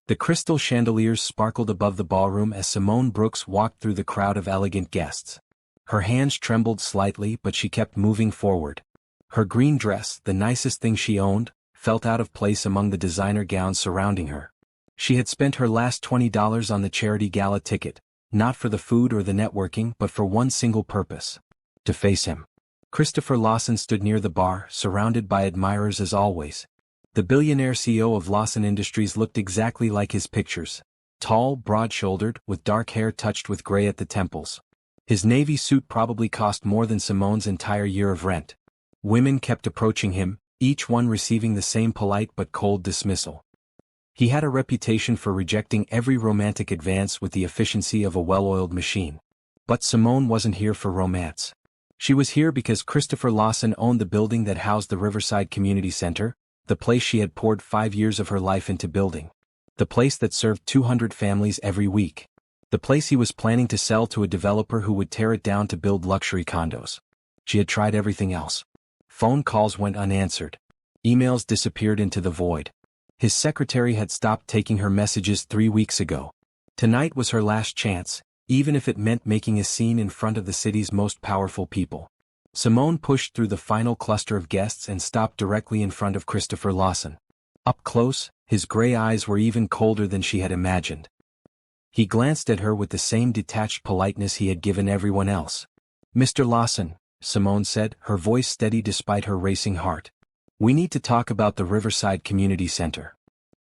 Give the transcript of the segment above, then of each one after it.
The crystal chandeliers sparkled above the ballroom as Simone Brooks walked through the crowd of elegant guests. Her hands trembled slightly, but she kept moving forward. Her green dress, the nicest thing she owned, felt out of place among the designer gowns surrounding her. She had spent her last $20 on the charity gala ticket, not for the food or the networking but for one single purpose: to face him. Christopher Lawson stood near the bar, surrounded by admirers as always. The billionaire CEO of Lawson Industries looked exactly like his pictures: tall, broad-shouldered, with dark hair touched with gray at the temples. His navy suit probably cost more than Simone's entire year of rent. Women kept approaching him, each one receiving the same polite but cold dismissal. He had a reputation for rejecting every romantic advance with the efficiency of a well-oiled machine. But Simone wasn't here for romance. She was here because Christopher Lawson owned the building that housed the Riverside Community Center, the place she had poured 5 years of her life into building. The place that served 200 families every week. The place he was planning to sell to a developer who would tear it down to build luxury condos. She had tried everything else. Phone calls went unanswered. Emails disappeared into the void. His secretary had stopped taking her messages 3 weeks ago. Tonight was her last chance, even if it meant making a scene in front of the city's most powerful people. Simone pushed through the final cluster of guests and stopped directly in front of Christopher Lawson. Up close, his gray eyes were even colder than she had imagined. He glanced at her with the same detached politeness he had given everyone else. "Mr. Lawson," Simone said, her voice steady despite her racing heart. "We need to talk about the Riverside Community Center."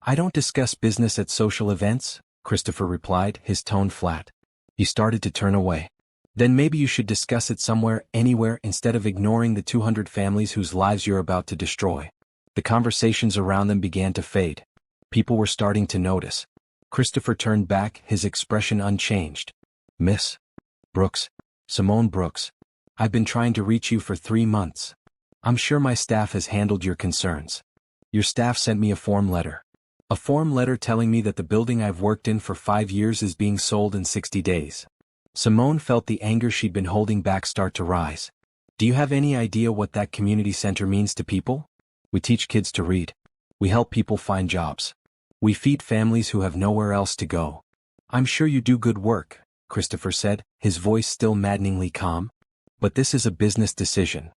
"I don't discuss business at social events," Christopher replied, his tone flat. He started to turn away. "Then maybe you should discuss it somewhere, anywhere, instead of ignoring the 200 families whose lives you're about to destroy." The conversations around them began to fade. People were starting to notice. Christopher turned back, his expression unchanged. "Miss Brooks, Simone Brooks, I've been trying to reach you for 3 months. I'm sure my staff has handled your concerns. Your staff sent me a form letter. A form letter telling me that the building I've worked in for 5 years is being sold in 60 days. Simone felt the anger she'd been holding back start to rise. "Do you have any idea what that community center means to people? We teach kids to read. We help people find jobs. We feed families who have nowhere else to go." "I'm sure you do good work," Christopher said, his voice still maddeningly calm. "But this is a business decision."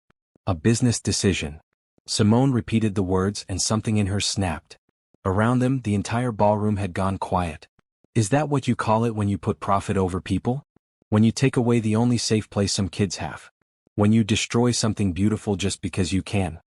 "A business decision." Simone repeated the words and something in her snapped. Around them, the entire ballroom had gone quiet. "Is that what you call it when you put profit over people? When you take away the only safe place some kids have? When you destroy something beautiful just because you can?"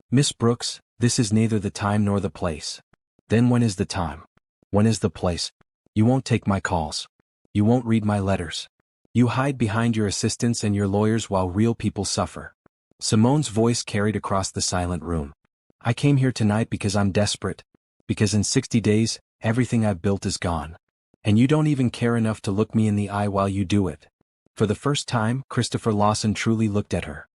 "Miss Brooks, this is neither the time nor the place." "Then when is the time? When is the place? You won't take my calls. You won't read my letters. You hide behind your assistants and your lawyers while real people suffer." Simone's voice carried across the silent room. "I came here tonight because I'm desperate. Because in 60 days, everything I've built is gone. And you don't even care enough to look me in the eye while you do it." For the first time, Christopher Lawson truly looked at her.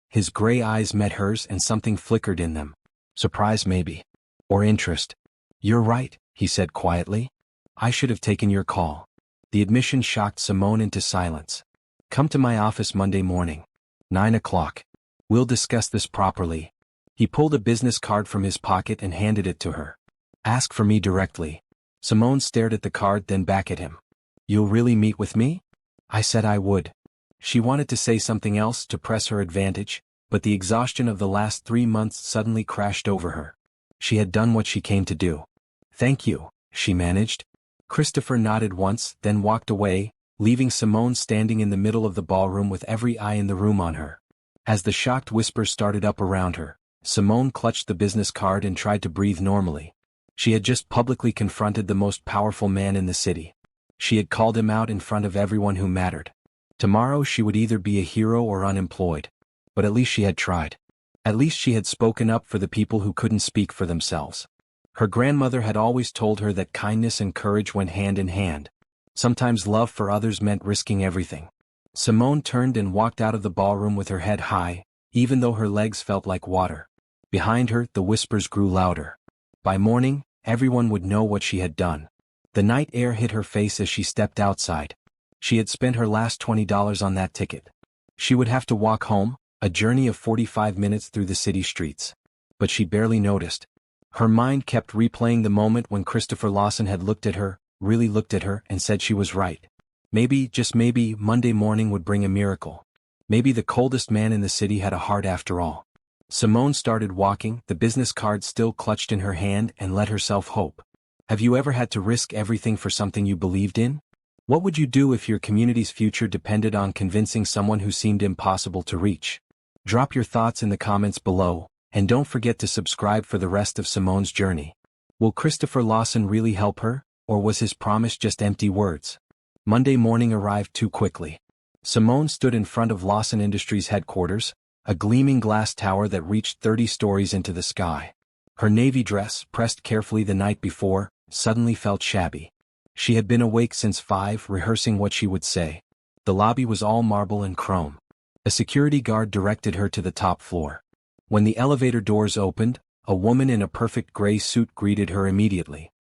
His gray eyes met hers and something flickered in them. Surprise maybe. Or interest. "You're right," he said quietly. "I should have taken your call." The admission shocked Simone into silence. "Come to my office Monday morning. 9 o'clock. We'll discuss this properly." He pulled a business card from his pocket and handed it to her. "Ask for me directly." Simone stared at the card, then back at him. "You'll really meet with me?" "I said I would." She wanted to say something else to press her advantage, but the exhaustion of the last 3 months suddenly crashed over her. She had done what she came to do. "Thank you," she managed. Christopher nodded once, then walked away, leaving Simone standing in the middle of the ballroom with every eye in the room on her. As the shocked whispers started up around her, Simone clutched the business card and tried to breathe normally. She had just publicly confronted the most powerful man in the city. She had called him out in front of everyone who mattered. Tomorrow she would either be a hero or unemployed. But at least she had tried. At least she had spoken up for the people who couldn't speak for themselves. Her grandmother had always told her that kindness and courage went hand in hand. Sometimes love for others meant risking everything. Simone turned and walked out of the ballroom with her head high, even though her legs felt like water. Behind her, the whispers grew louder. By morning, everyone would know what she had done. The night air hit her face as she stepped outside. She had spent her last $20 on that ticket. She would have to walk home, a journey of 45 minutes through the city streets. But she barely noticed. Her mind kept replaying the moment when Christopher Lawson had looked at her, really looked at her, and said she was right. Maybe, just maybe, Monday morning would bring a miracle. Maybe the coldest man in the city had a heart after all. Simone started walking, the business card still clutched in her hand, and let herself hope. Have you ever had to risk everything for something you believed in? What would you do if your community's future depended on convincing someone who seemed impossible to reach? Drop your thoughts in the comments below, and don't forget to subscribe for the rest of Simone's journey. Will Christopher Lawson really help her, or was his promise just empty words? Monday morning arrived too quickly. Simone stood in front of Lawson Industries headquarters, a gleaming glass tower that reached 30 stories into the sky. Her navy dress, pressed carefully the night before, suddenly felt shabby. She had been awake since 5, rehearsing what she would say. The lobby was all marble and chrome. A security guard directed her to the top floor. When the elevator doors opened, a woman in a perfect gray suit greeted her immediately.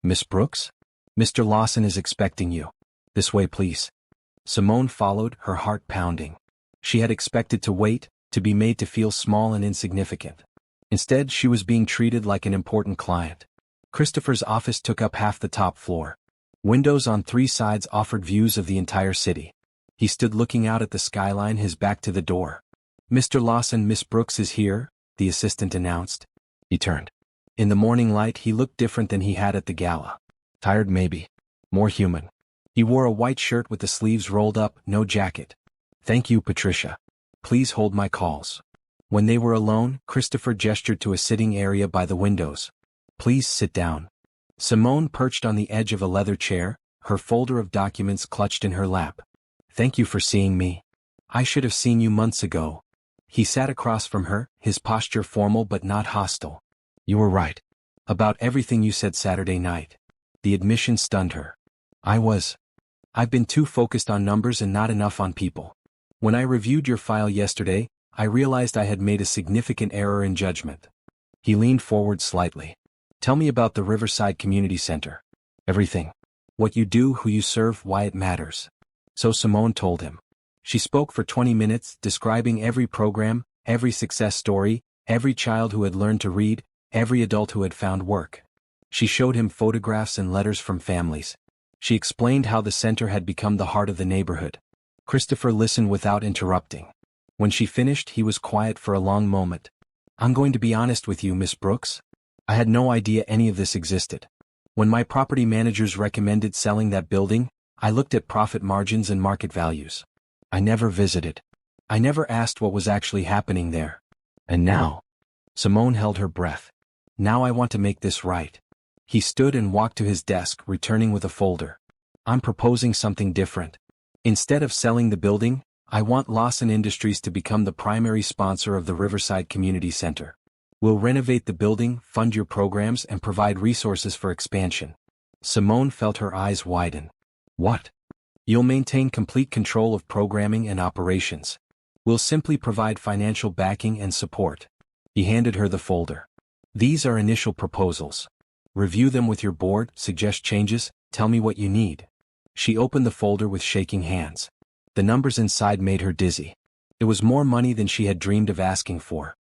"Miss Brooks? Mr. Lawson is expecting you. This way, please." Simone followed, her heart pounding. She had expected to wait, to be made to feel small and insignificant. Instead, she was being treated like an important client. Christopher's office took up half the top floor. Windows on 3 sides offered views of the entire city. He stood looking out at the skyline, his back to the door. "Mr. Lawson, Miss Brooks is here," the assistant announced. He turned. In the morning light, he looked different than he had at the gala. Tired maybe. More human. He wore a white shirt with the sleeves rolled up, no jacket. "Thank you, Patricia. Please hold my calls." When they were alone, Christopher gestured to a sitting area by the windows. "Please sit down." Simone perched on the edge of a leather chair, her folder of documents clutched in her lap. "Thank you for seeing me. I should have seen you months ago." He sat across from her, his posture formal but not hostile. "You were right. About everything you said Saturday night." The admission stunned her. I've been too focused on numbers and not enough on people. When I reviewed your file yesterday, I realized I had made a significant error in judgment." He leaned forward slightly. "Tell me about the Riverside Community Center. Everything. What you do, who you serve, why it matters." So Simone told him. She spoke for 20 minutes, describing every program, every success story, every child who had learned to read, every adult who had found work. She showed him photographs and letters from families. She explained how the center had become the heart of the neighborhood. Christopher listened without interrupting. When she finished, he was quiet for a long moment. "I'm going to be honest with you, Miss Brooks. I had no idea any of this existed. When my property managers recommended selling that building, I looked at profit margins and market values. I never visited. I never asked what was actually happening there. And now..." Simone held her breath. "Now I want to make this right." He stood and walked to his desk, returning with a folder. "I'm proposing something different. Instead of selling the building, I want Lawson Industries to become the primary sponsor of the Riverside Community Center. We'll renovate the building, fund your programs, and provide resources for expansion." Simone felt her eyes widen. "What?" "You'll maintain complete control of programming and operations. We'll simply provide financial backing and support." He handed her the folder. "These are initial proposals. Review them with your board, suggest changes, tell me what you need." She opened the folder with shaking hands. The numbers inside made her dizzy. It was more money than she had dreamed of asking for.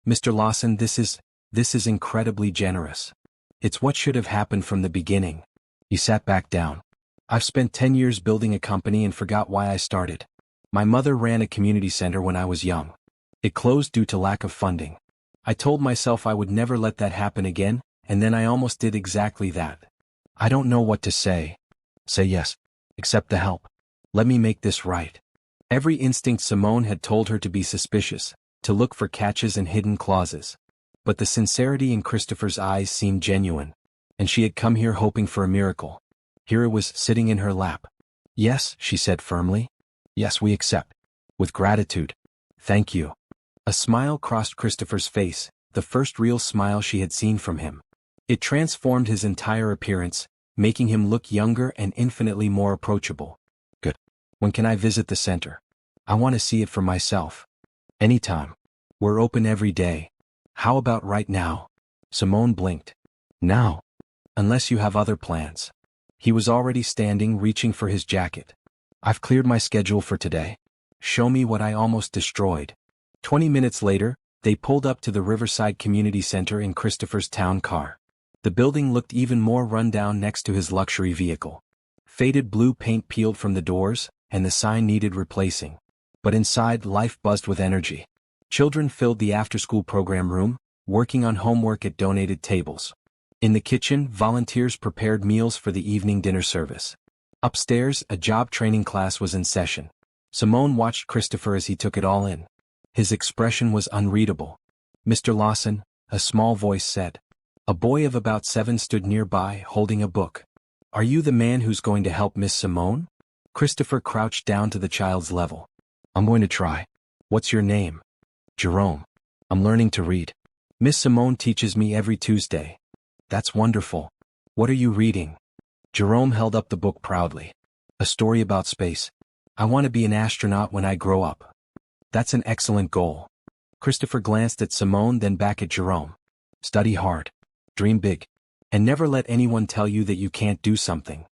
"Mr. Lawson, this is incredibly generous. It's what should have happened from the beginning." He sat back down. "I've spent 10 years building a company and forgot why I started. My mother ran a community center when I was young. It closed due to lack of funding. I told myself I would never let that happen again, and then I almost did exactly that. I don't know what to say. Say yes. Accept the help. Let me make this right." Every instinct Simone had told her to be suspicious, to look for catches and hidden clauses. But the sincerity in Christopher's eyes seemed genuine, and she had come here hoping for a miracle. Here it was, sitting in her lap. "Yes," she said firmly. "Yes, we accept. With gratitude. Thank you." A smile crossed Christopher's face, the first real smile she had seen from him. It transformed his entire appearance, making him look younger and infinitely more approachable. "Good. When can I visit the center? I want to see it for myself." "Anytime. We're open every day." "How about right now?" Simone blinked. "Now? Unless you have other plans." He was already standing, reaching for his jacket. "I've cleared my schedule for today. Show me what I almost destroyed." 20 minutes later, They pulled up to the Riverside Community Center in Christopher's town car. The building looked even more run down next to his luxury vehicle. Faded blue paint peeled from the doors, and the sign needed replacing. But inside, life buzzed with energy. Children filled the after-school program room, working on homework at donated tables. In the kitchen, volunteers prepared meals for the evening dinner service. Upstairs, a job training class was in session. Simone watched Christopher as he took it all in. His expression was unreadable. "Mr. Lawson," a small voice said. A boy of about 7 stood nearby, holding a book. "Are you the man who's going to help Miss Simone?" Christopher crouched down to the child's level. "I'm going to try." "What's your name?" "Jerome. I'm learning to read. Miss Simone teaches me every Tuesday." "That's wonderful. What are you reading?" Jerome held up the book proudly. "A story about space. I want to be an astronaut when I grow up." "That's an excellent goal." Christopher glanced at Simone, then back at Jerome. "Study hard. Dream big. And never let anyone tell you that you can't do something."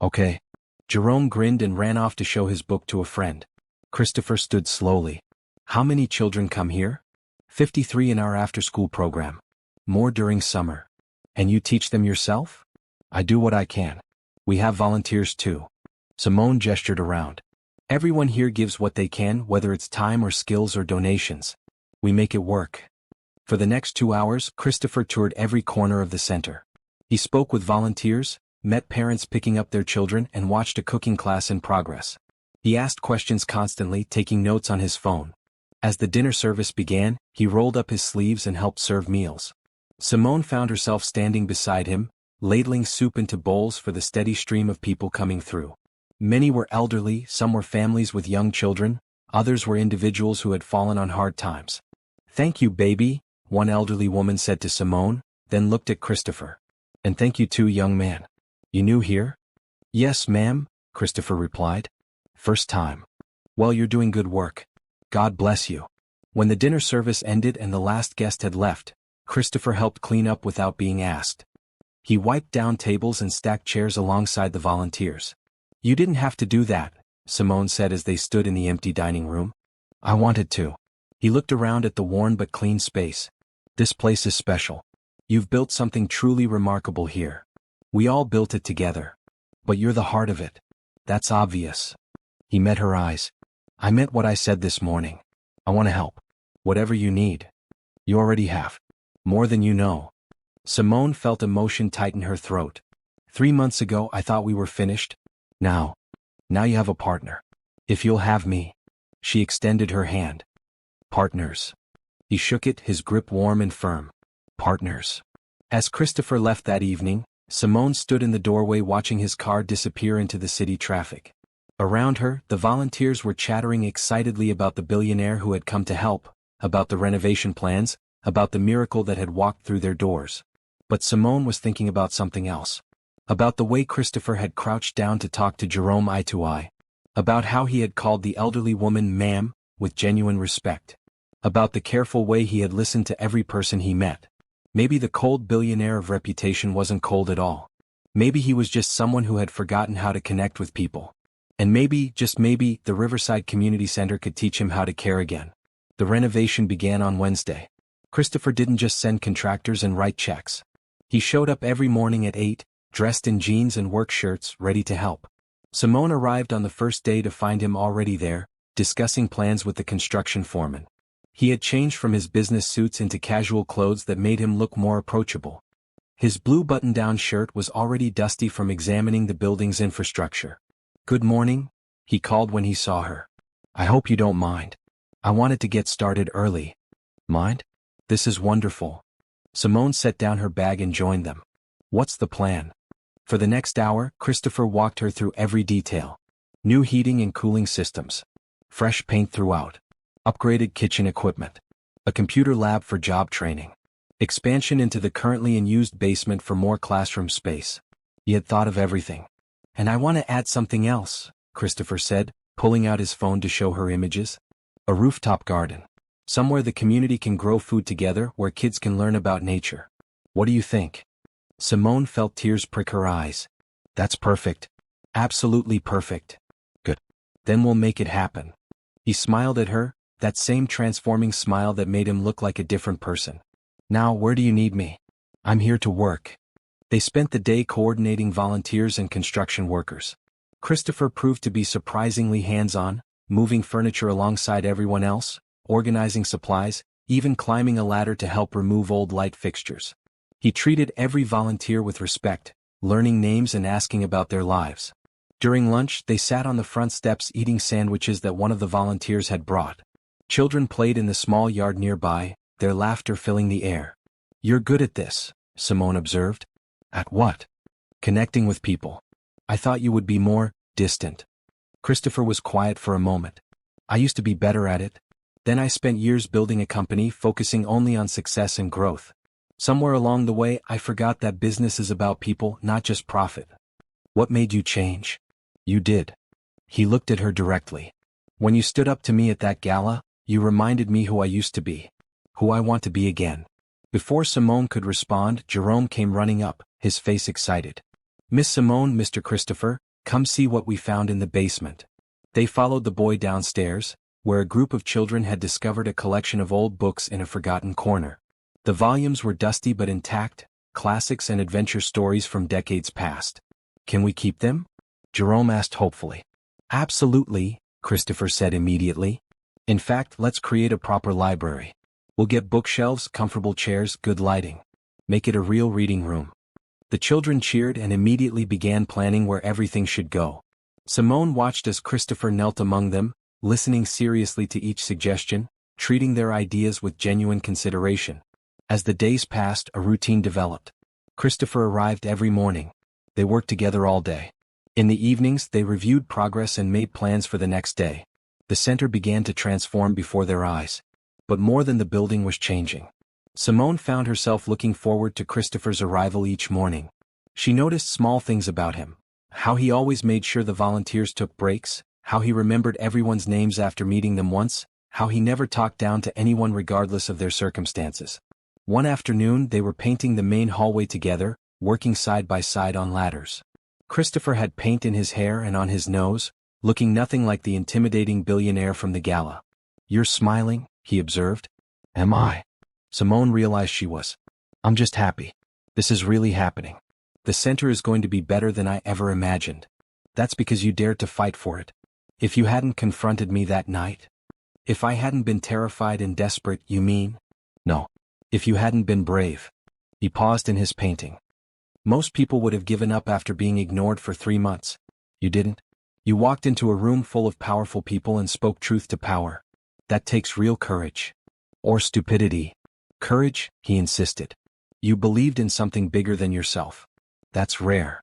"Okay." Jerome grinned and ran off to show his book to a friend. Christopher stood slowly. "How many children come here?" 53 in our after-school program. More during summer. "And you teach them yourself?" "I do what I can. We have volunteers too." Simone gestured around. "Everyone here gives what they can, whether it's time or skills or donations. We make it work." For the next 2 hours, Christopher toured every corner of the center. He spoke with volunteers, met parents picking up their children, and watched a cooking class in progress. He asked questions constantly, taking notes on his phone. As the dinner service began, he rolled up his sleeves and helped serve meals. Simone found herself standing beside him, ladling soup into bowls for the steady stream of people coming through. Many were elderly, some were families with young children, others were individuals who had fallen on hard times. "Thank you, baby," one elderly woman said to Simone, then looked at Christopher. "And thank you too, young man. You new here?" "Yes, ma'am," Christopher replied. "First time. Well, you're doing good work. God bless you." When the dinner service ended and the last guest had left, Christopher helped clean up without being asked. He wiped down tables and stacked chairs alongside the volunteers. "You didn't have to do that," Simone said as they stood in the empty dining room. "I wanted to." He looked around at the worn but clean space. "This place is special. You've built something truly remarkable here. We all built it together. But you're the heart of it. That's obvious." He met her eyes. "I meant what I said this morning. I want to help. Whatever you need. You already have. More than you know." Simone felt emotion tighten her throat. 3 months ago I thought we were finished. Now you have a partner. If you'll have me." She extended her hand. "Partners." He shook it, his grip warm and firm. "Partners." As Christopher left that evening, Simone stood in the doorway watching his car disappear into the city traffic. Around her, the volunteers were chattering excitedly about the billionaire who had come to help, about the renovation plans, about the miracle that had walked through their doors. But Simone was thinking about something else. About the way Christopher had crouched down to talk to Jerome eye to eye. About how he had called the elderly woman ma'am, with genuine respect. About the careful way he had listened to every person he met. Maybe the cold billionaire of reputation wasn't cold at all. Maybe he was just someone who had forgotten how to connect with people. And maybe, just maybe, the Riverside Community Center could teach him how to care again. The renovation began on Wednesday. Christopher didn't just send contractors and write checks. He showed up every morning at 8, dressed in jeans and work shirts, ready to help. Simone arrived on the first day to find him already there, discussing plans with the construction foreman. He had changed from his business suits into casual clothes that made him look more approachable. His blue button-down shirt was already dusty from examining the building's infrastructure. "Good morning," he called when he saw her. "I hope you don't mind. I wanted to get started early." "Mind? This is wonderful." Simone set down her bag and joined them. "What's the plan?" For the next hour, Christopher walked her through every detail. New heating and cooling systems. Fresh paint throughout. Upgraded kitchen equipment. A computer lab for job training. Expansion into the currently unused basement for more classroom space. He had thought of everything. "And I want to add something else," Christopher said, pulling out his phone to show her images. "A rooftop garden. Somewhere the community can grow food together, where kids can learn about nature. What do you think?" Simone felt tears prick her eyes. "That's perfect. Absolutely perfect." "Good. Then we'll make it happen." He smiled at her, that same transforming smile that made him look like a different person. "Now, where do you need me?" "I'm here to work." They spent the day coordinating volunteers and construction workers. Christopher proved to be surprisingly hands-on, moving furniture alongside everyone else, organizing supplies, even climbing a ladder to help remove old light fixtures. He treated every volunteer with respect, learning names and asking about their lives. During lunch, they sat on the front steps eating sandwiches that one of the volunteers had brought. Children played in the small yard nearby, their laughter filling the air. "You're good at this," Simone observed. "At what?" "Connecting with people. I thought you would be more distant." Christopher was quiet for a moment. "I used to be better at it. Then I spent years building a company focusing only on success and growth. Somewhere along the way I forgot that business is about people, not just profit." "What made you change?" "You did." He looked at her directly. "When you stood up to me at that gala, you reminded me who I used to be. Who I want to be again." Before Simone could respond, Jerome came running up, his face excited. "Miss Simone, Mr. Christopher, come see what we found in the basement." They followed the boy downstairs, where a group of children had discovered a collection of old books in a forgotten corner. The volumes were dusty but intact, classics and adventure stories from decades past. "Can we keep them?" Jerome asked hopefully. "Absolutely," Christopher said immediately. "In fact, let's create a proper library. We'll get bookshelves, comfortable chairs, good lighting. Make it a real reading room." The children cheered and immediately began planning where everything should go. Simone watched as Christopher knelt among them, listening seriously to each suggestion, treating their ideas with genuine consideration. As the days passed, a routine developed. Christopher arrived every morning. They worked together all day. In the evenings, they reviewed progress and made plans for the next day. The center began to transform before their eyes. But more than the building was changing. Simone found herself looking forward to Christopher's arrival each morning. She noticed small things about him. How he always made sure the volunteers took breaks, how he remembered everyone's names after meeting them once, how he never talked down to anyone regardless of their circumstances. One afternoon they were painting the main hallway together, working side by side on ladders. Christopher had paint in his hair and on his nose, looking nothing like the intimidating billionaire from the gala. "You're smiling," he observed. "Am I?" Simone realized she was. "I'm just happy. This is really happening. The center is going to be better than I ever imagined. That's because you dared to fight for it. If you hadn't confronted me that night? If I hadn't been terrified and desperate, you mean?" "No. If you hadn't been brave." He paused in his painting. "Most people would have given up after being ignored for 3 months. You didn't. You walked into a room full of powerful people and spoke truth to power. That takes real courage. Or stupidity. Courage," he insisted. "You believed in something bigger than yourself. That's rare."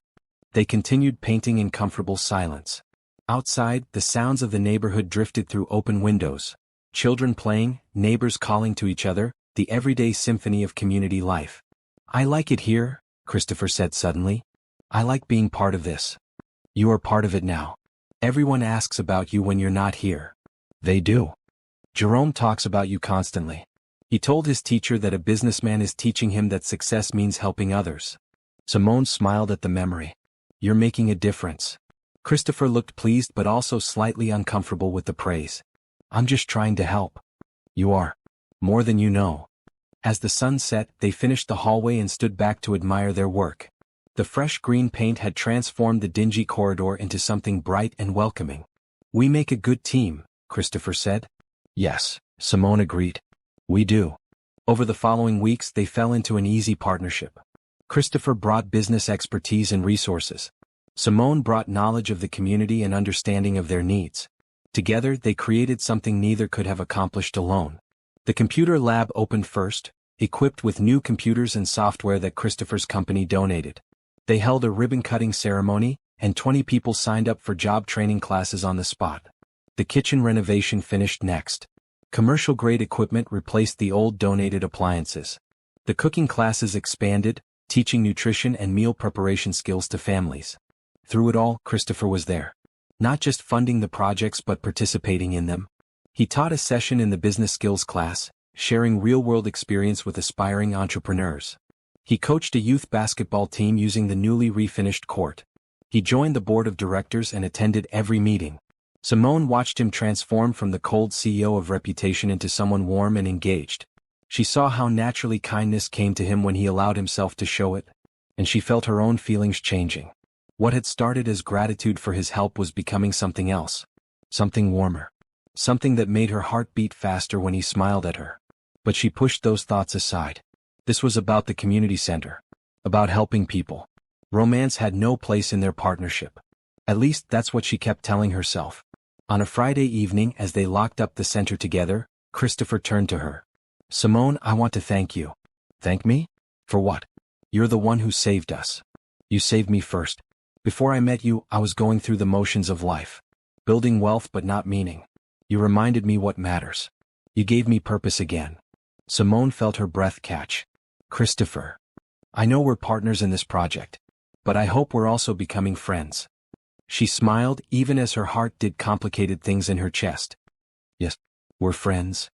They continued painting in comfortable silence. Outside, the sounds of the neighborhood drifted through open windows. Children playing, neighbors calling to each other, the everyday symphony of community life. "I like it here," Christopher said suddenly. "I like being part of this." "You are part of it now. Everyone asks about you when you're not here." "They do." "Jerome talks about you constantly. He told his teacher that a businessman is teaching him that success means helping others." Simone smiled at the memory. "You're making a difference." Christopher looked pleased but also slightly uncomfortable with the praise. "I'm just trying to help." "You are. More than you know." As the sun set, they finished the hallway and stood back to admire their work. The fresh green paint had transformed the dingy corridor into something bright and welcoming. "We make a good team," Christopher said. "Yes," Simone agreed. "We do." Over the following weeks they fell into an easy partnership. Christopher brought business expertise and resources. Simone brought knowledge of the community and understanding of their needs. Together they created something neither could have accomplished alone. The computer lab opened first, equipped with new computers and software that Christopher's company donated. They held a ribbon-cutting ceremony, and 20 people signed up for job training classes on the spot. The kitchen renovation finished next. Commercial-grade equipment replaced the old donated appliances. The cooking classes expanded, teaching nutrition and meal preparation skills to families. Through it all, Christopher was there. Not just funding the projects but participating in them. He taught a session in the business skills class, sharing real-world experience with aspiring entrepreneurs. He coached a youth basketball team using the newly refinished court. He joined the board of directors and attended every meeting. Simone watched him transform from the cold CEO of reputation into someone warm and engaged. She saw how naturally kindness came to him when he allowed himself to show it, and she felt her own feelings changing. What had started as gratitude for his help was becoming something else. Something warmer. Something that made her heart beat faster when he smiled at her. But she pushed those thoughts aside. This was about the community center. About helping people. Romance had no place in their partnership. At least that's what she kept telling herself. On a Friday evening, as they locked up the center together, Christopher turned to her. "Simone, I want to thank you." "Thank me? For what?" "You're the one who saved us. You saved me first. Before I met you, I was going through the motions of life. Building wealth but not meaning. You reminded me what matters. You gave me purpose again." Simone felt her breath catch. "Christopher. I know we're partners in this project. But I hope we're also becoming friends." She smiled even as her heart did complicated things in her chest. "Yes, we're friends."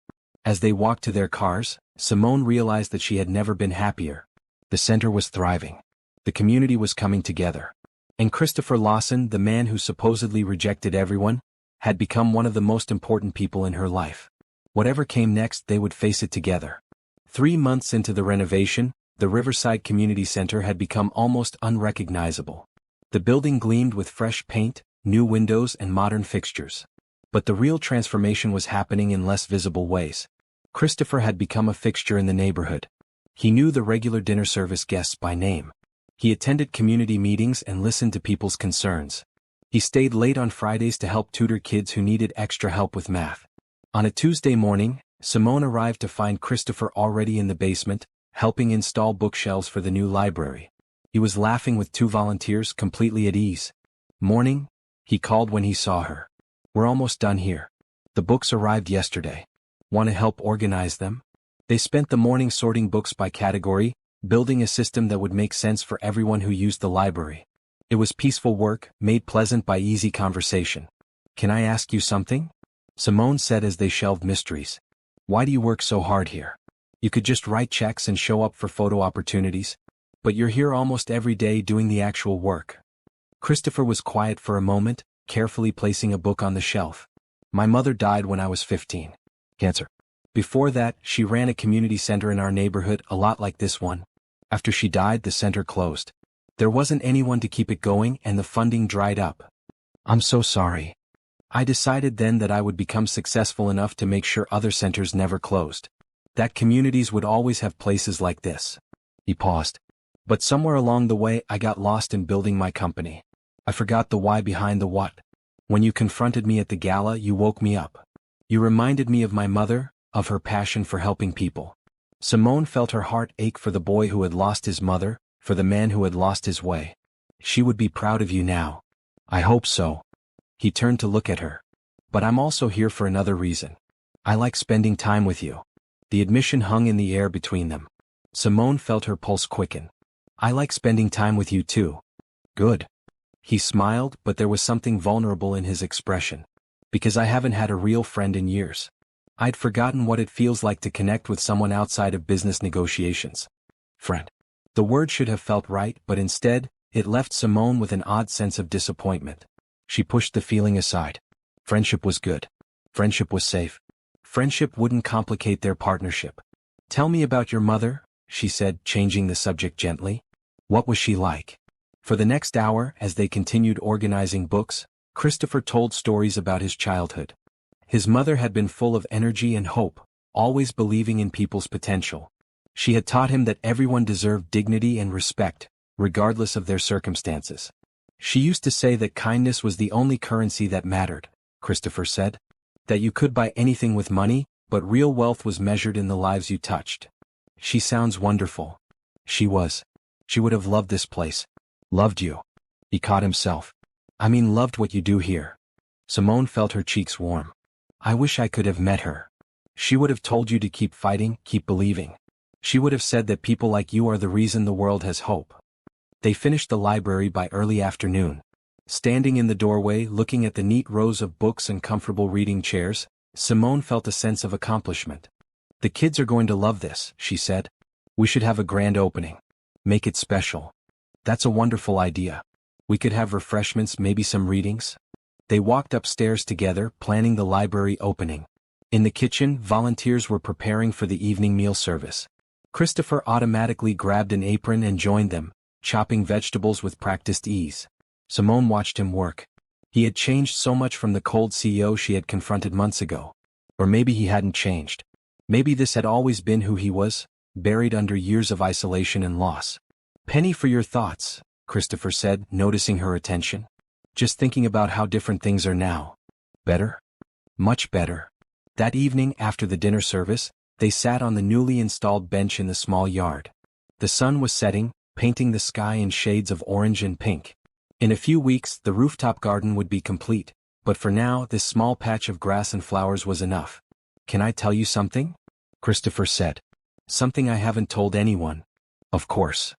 As they walked to their cars, Simone realized that she had never been happier. The center was thriving. The community was coming together. And Christopher Lawson, the man who supposedly rejected everyone, had become one of the most important people in her life. Whatever came next, they would face it together. 3 months into the renovation, the Riverside Community Center had become almost unrecognizable. The building gleamed with fresh paint, new windows and modern fixtures. But the real transformation was happening in less visible ways. Christopher had become a fixture in the neighborhood. He knew the regular dinner service guests by name. He attended community meetings and listened to people's concerns. He stayed late on Fridays to help tutor kids who needed extra help with math. On a Tuesday morning, Simone arrived to find Christopher already in the basement, helping install bookshelves for the new library. He was laughing with 2 volunteers, completely at ease. "Morning," he called when he saw her. "We're almost done here. The books arrived yesterday. Want to help organize them?" They spent the morning sorting books by category, building a system that would make sense for everyone who used the library. It was peaceful work, made pleasant by easy conversation. "Can I ask you something?" Simone said as they shelved mysteries. "Why do you work so hard here? You could just write checks and show up for photo opportunities. But you're here almost every day doing the actual work." Christopher was quiet for a moment, carefully placing a book on the shelf. "My mother died when I was 15. Cancer. Before that, she ran a community center in our neighborhood, a lot like this one. After she died, the center closed. There wasn't anyone to keep it going and the funding dried up. I'm so sorry. I decided then that I would become successful enough to make sure other centers never closed. That communities would always have places like this." He paused. "But somewhere along the way I got lost in building my company. I forgot the why behind the what. When you confronted me at the gala, you woke me up. You reminded me of my mother, of her passion for helping people." Simone felt her heart ache for the boy who had lost his mother, for the man who had lost his way. "She would be proud of you now." "I hope so." He turned to look at her. "But I'm also here for another reason. I like spending time with you." The admission hung in the air between them. Simone felt her pulse quicken. "I like spending time with you too." "Good." He smiled, but there was something vulnerable in his expression. "Because I haven't had a real friend in years. I'd forgotten what it feels like to connect with someone outside of business negotiations." Friend. The word should have felt right, but instead, it left Simone with an odd sense of disappointment. She pushed the feeling aside. Friendship was good. Friendship was safe. Friendship wouldn't complicate their partnership. "Tell me about your mother," she said, changing the subject gently. "What was she like?" For the next hour, as they continued organizing books, Christopher told stories about his childhood. His mother had been full of energy and hope, always believing in people's potential. She had taught him that everyone deserved dignity and respect, regardless of their circumstances. "She used to say that kindness was the only currency that mattered," Christopher said. "That you could buy anything with money, but real wealth was measured in the lives you touched." "She sounds wonderful." She was. She would have loved this place. "Loved you." He caught himself. "I mean loved what you do here." Simone felt her cheeks warm. "I wish I could have met her. She would have told you to keep fighting, keep believing. She would have said that people like you are the reason the world has hope." They finished the library by early afternoon. Standing in the doorway looking at the neat rows of books and comfortable reading chairs, Simone felt a sense of accomplishment. "The kids are going to love this," she said. "We should have a grand opening. Make it special." "That's a wonderful idea. We could have refreshments, maybe some readings." They walked upstairs together, planning the library opening. In the kitchen, volunteers were preparing for the evening meal service. Christopher automatically grabbed an apron and joined them, chopping vegetables with practiced ease. Simone watched him work. He had changed so much from the cold CEO she had confronted months ago. Or maybe he hadn't changed. Maybe this had always been who he was, buried under years of isolation and loss. "Penny for your thoughts," Christopher said, noticing her attention. "Just thinking about how different things are now." "Better?" "Much better." That evening after the dinner service, they sat on the newly installed bench in the small yard. The sun was setting, painting the sky in shades of orange and pink. In a few weeks the rooftop garden would be complete, but for now this small patch of grass and flowers was enough. "Can I tell you something?" Christopher said. "Something I haven't told anyone." "Of course.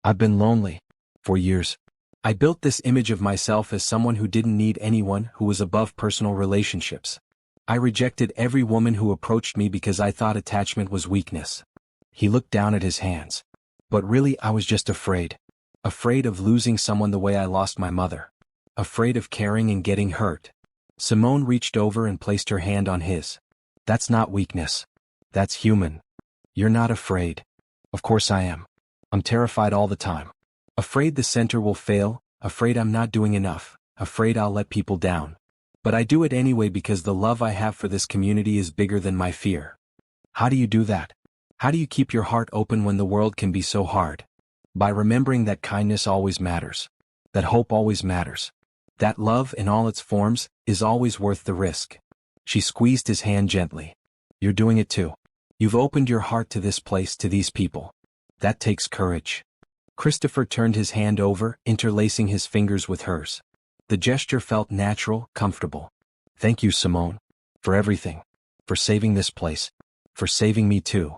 I've been lonely. For years. I built this image of myself as someone who didn't need anyone, who was above personal relationships. I rejected every woman who approached me because I thought attachment was weakness." He looked down at his hands. "But really I was just afraid. Afraid of losing someone the way I lost my mother. Afraid of caring and getting hurt." Simone reached over and placed her hand on his. "That's not weakness. That's human. You're not afraid." "Of course I am. I'm terrified all the time. Afraid the center will fail, afraid I'm not doing enough, afraid I'll let people down. But I do it anyway because the love I have for this community is bigger than my fear." "How do you do that? How do you keep your heart open when the world can be so hard?" "By remembering that kindness always matters. That hope always matters. That love in all its forms is always worth the risk." She squeezed his hand gently. "You're doing it too. You've opened your heart to this place, to these people. That takes courage." Christopher turned his hand over, interlacing his fingers with hers. The gesture felt natural, comfortable. "Thank you, Simone. For everything. For saving this place. For saving me too."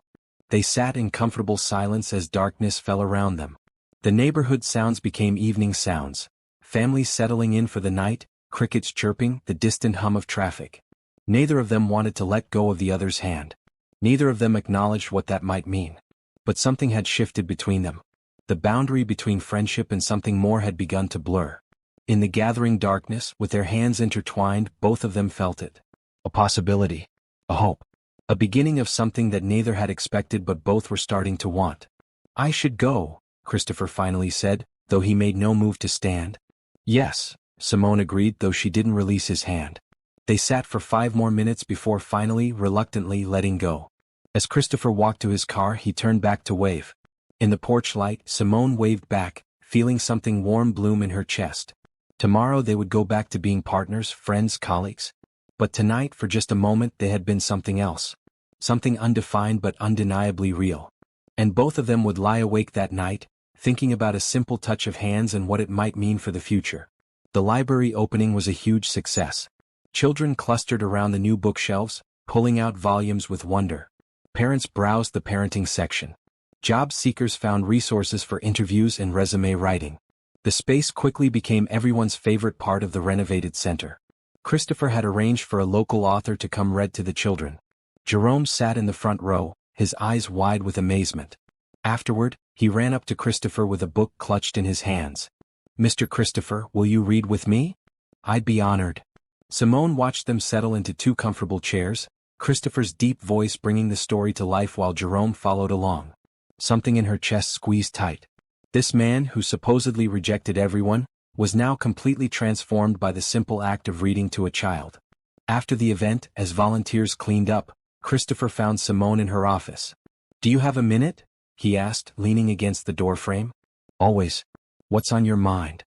They sat in comfortable silence as darkness fell around them. The neighborhood sounds became evening sounds. Families settling in for the night, crickets chirping, the distant hum of traffic. Neither of them wanted to let go of the other's hand. Neither of them acknowledged what that might mean. But something had shifted between them. The boundary between friendship and something more had begun to blur. In the gathering darkness, with their hands intertwined, both of them felt it. A possibility. A hope. A beginning of something that neither had expected but both were starting to want. "I should go," Christopher finally said, though he made no move to stand. "Yes," Simone agreed, though she didn't release his hand. They sat for 5 more minutes before finally, reluctantly letting go. As Christopher walked to his car, he turned back to wave. In the porch light, Simone waved back, feeling something warm bloom in her chest. Tomorrow they would go back to being partners, friends, colleagues. But tonight, for just a moment, they had been something else. Something undefined but undeniably real. And both of them would lie awake that night, thinking about a simple touch of hands and what it might mean for the future. The library opening was a huge success. Children clustered around the new bookshelves, pulling out volumes with wonder. Parents browsed the parenting section. Job seekers found resources for interviews and resume writing. The space quickly became everyone's favorite part of the renovated center. Christopher had arranged for a local author to come read to the children. Jerome sat in the front row, his eyes wide with amazement. Afterward, he ran up to Christopher with a book clutched in his hands. "Mr. Christopher, will you read with me?" "I'd be honored." Simone watched them settle into 2 comfortable chairs, Christopher's deep voice bringing the story to life while Jerome followed along. Something in her chest squeezed tight. This man, who supposedly rejected everyone, was now completely transformed by the simple act of reading to a child. After the event, as volunteers cleaned up, Christopher found Simone in her office. "Do you have a minute?" he asked, leaning against the doorframe. "Always. What's on your mind?"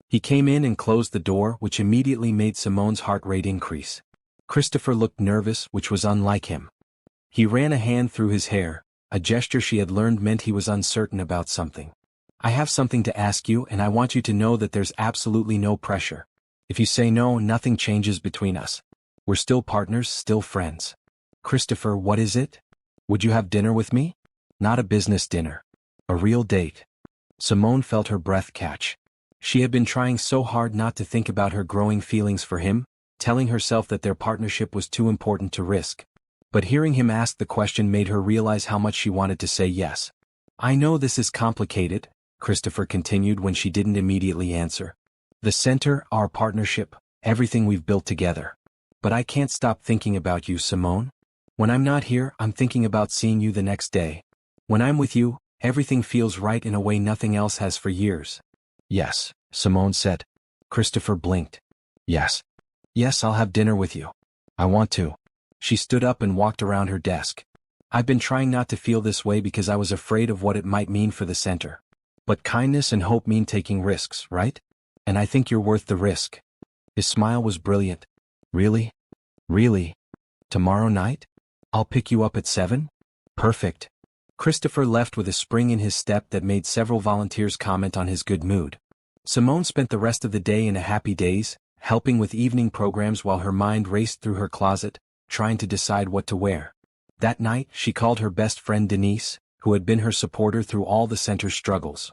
He came in and closed the door, which immediately made Simone's heart rate increase. Christopher looked nervous, which was unlike him. He ran a hand through his hair, a gesture she had learned meant he was uncertain about something. "I have something to ask you, and I want you to know that there's absolutely no pressure. If you say no, nothing changes between us. We're still partners, still friends." "Christopher, what is it? Would you have dinner with me?" "Not a business dinner. A real date." Simone felt her breath catch. She had been trying so hard not to think about her growing feelings for him, telling herself that their partnership was too important to risk. But hearing him ask the question made her realize how much she wanted to say yes. "I know this is complicated," Christopher continued when she didn't immediately answer. "The center, our partnership, everything we've built together. But I can't stop thinking about you, Simone. When I'm not here, I'm thinking about seeing you the next day. When I'm with you, everything feels right in a way nothing else has for years. Yes, Simone said. Christopher blinked. Yes. Yes, I'll have dinner with you. I want to. She stood up and walked around her desk. I've been trying not to feel this way because I was afraid of what it might mean for the center. But kindness and hope mean taking risks, right? And I think you're worth the risk. His smile was brilliant. Really? Really? Tomorrow night? I'll pick you up at 7? Perfect. Christopher left with a spring in his step that made several volunteers comment on his good mood. Simone spent the rest of the day in a happy daze, helping with evening programs while her mind raced through her closet, trying to decide what to wear. That night, she called her best friend Denise, who had been her supporter through all the center's struggles.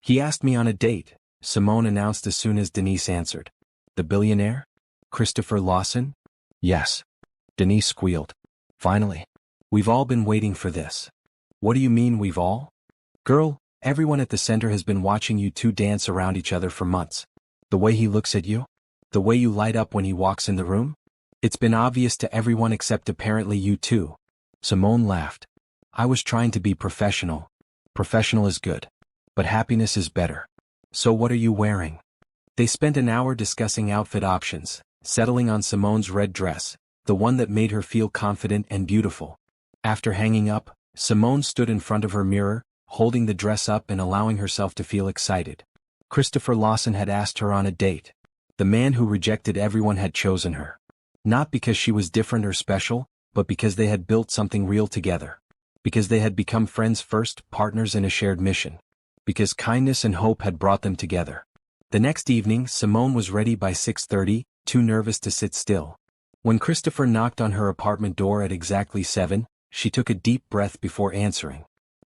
He asked me on a date, Simone announced as soon as Denise answered. The billionaire? Christopher Lawson? Yes. Denise squealed. Finally. We've all been waiting for this. What do you mean we've all? Girl, everyone at the center has been watching you two dance around each other for months. The way he looks at you? The way you light up when he walks in the room? It's been obvious to everyone except apparently you two. Simone laughed. I was trying to be professional. Professional is good. But happiness is better. So what are you wearing? They spent an hour discussing outfit options, settling on Simone's red dress, the one that made her feel confident and beautiful. After hanging up, Simone stood in front of her mirror, holding the dress up and allowing herself to feel excited. Christopher Lawson had asked her on a date. The man who rejected everyone had chosen her. Not because she was different or special, but because they had built something real together. Because they had become friends first, partners in a shared mission. Because kindness and hope had brought them together. The next evening, Simone was ready by 6:30, too nervous to sit still. When Christopher knocked on her apartment door at exactly 7, she took a deep breath before answering.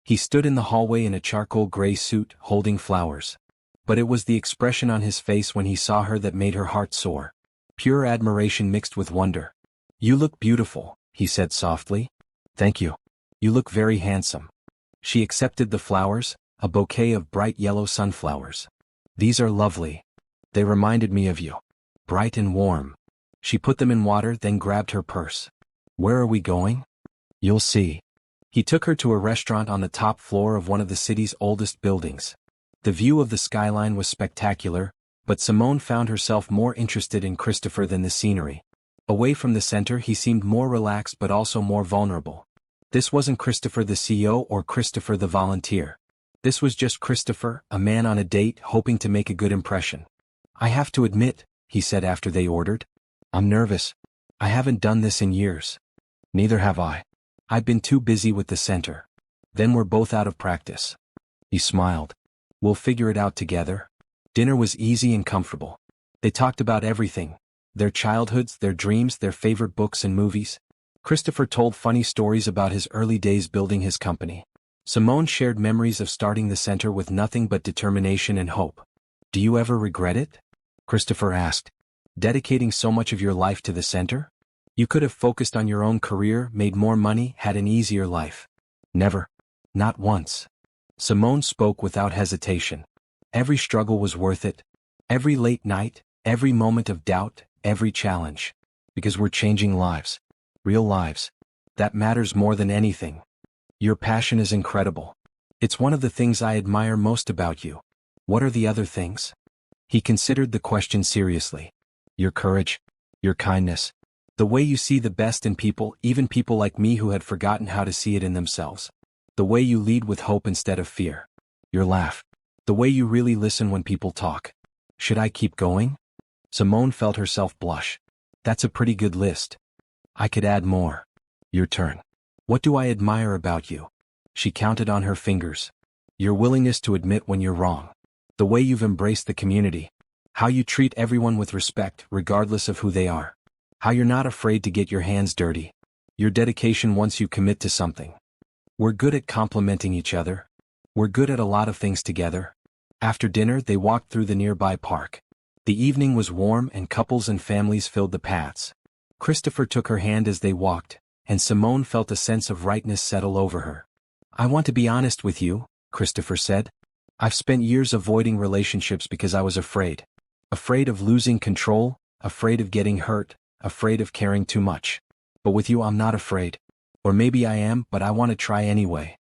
He stood in the hallway in a charcoal gray suit, holding flowers. But it was the expression on his face when he saw her that made her heart soar. Pure admiration mixed with wonder. You look beautiful, he said softly. Thank you. You look very handsome. She accepted the flowers, a bouquet of bright yellow sunflowers. These are lovely. They reminded me of you. Bright and warm. She put them in water, then grabbed her purse. Where are we going? You'll see. He took her to a restaurant on the top floor of one of the city's oldest buildings. The view of the skyline was spectacular, but Simone found herself more interested in Christopher than the scenery. Away from the center, he seemed more relaxed but also more vulnerable. This wasn't Christopher the CEO or Christopher the volunteer. This was just Christopher, a man on a date hoping to make a good impression. I have to admit, he said after they ordered. I'm nervous. I haven't done this in years. Neither have I. I've been too busy with the center. Then we're both out of practice. He smiled. We'll figure it out together. Dinner was easy and comfortable. They talked about everything. Their childhoods, their dreams, their favorite books and movies. Christopher told funny stories about his early days building his company. Simone shared memories of starting the center with nothing but determination and hope. Do you ever regret it? Christopher asked. Dedicating so much of your life to the center? You could have focused on your own career, made more money, had an easier life. Never. Not once. Simone spoke without hesitation. Every struggle was worth it. Every late night, every moment of doubt, every challenge. Because we're changing lives. Real lives. That matters more than anything. Your passion is incredible. It's one of the things I admire most about you. What are the other things? He considered the question seriously. Your courage. Your kindness. The way you see the best in people, even people like me who had forgotten how to see it in themselves. The way you lead with hope instead of fear. Your laugh. The way you really listen when people talk. Should I keep going? Simone felt herself blush. That's a pretty good list. I could add more. Your turn. What do I admire about you? She counted on her fingers. Your willingness to admit when you're wrong. The way you've embraced the community. How you treat everyone with respect, regardless of who they are. How you're not afraid to get your hands dirty. Your dedication once you commit to something. We're good at complimenting each other. We're good at a lot of things together. After dinner, they walked through the nearby park. The evening was warm and couples and families filled the paths. Christopher took her hand as they walked, and Simone felt a sense of rightness settle over her. I want to be honest with you, Christopher said. I've spent years avoiding relationships because I was afraid. Afraid of losing control, afraid of getting hurt, afraid of caring too much. But with you I'm not afraid. Or maybe I am, but I want to try anyway.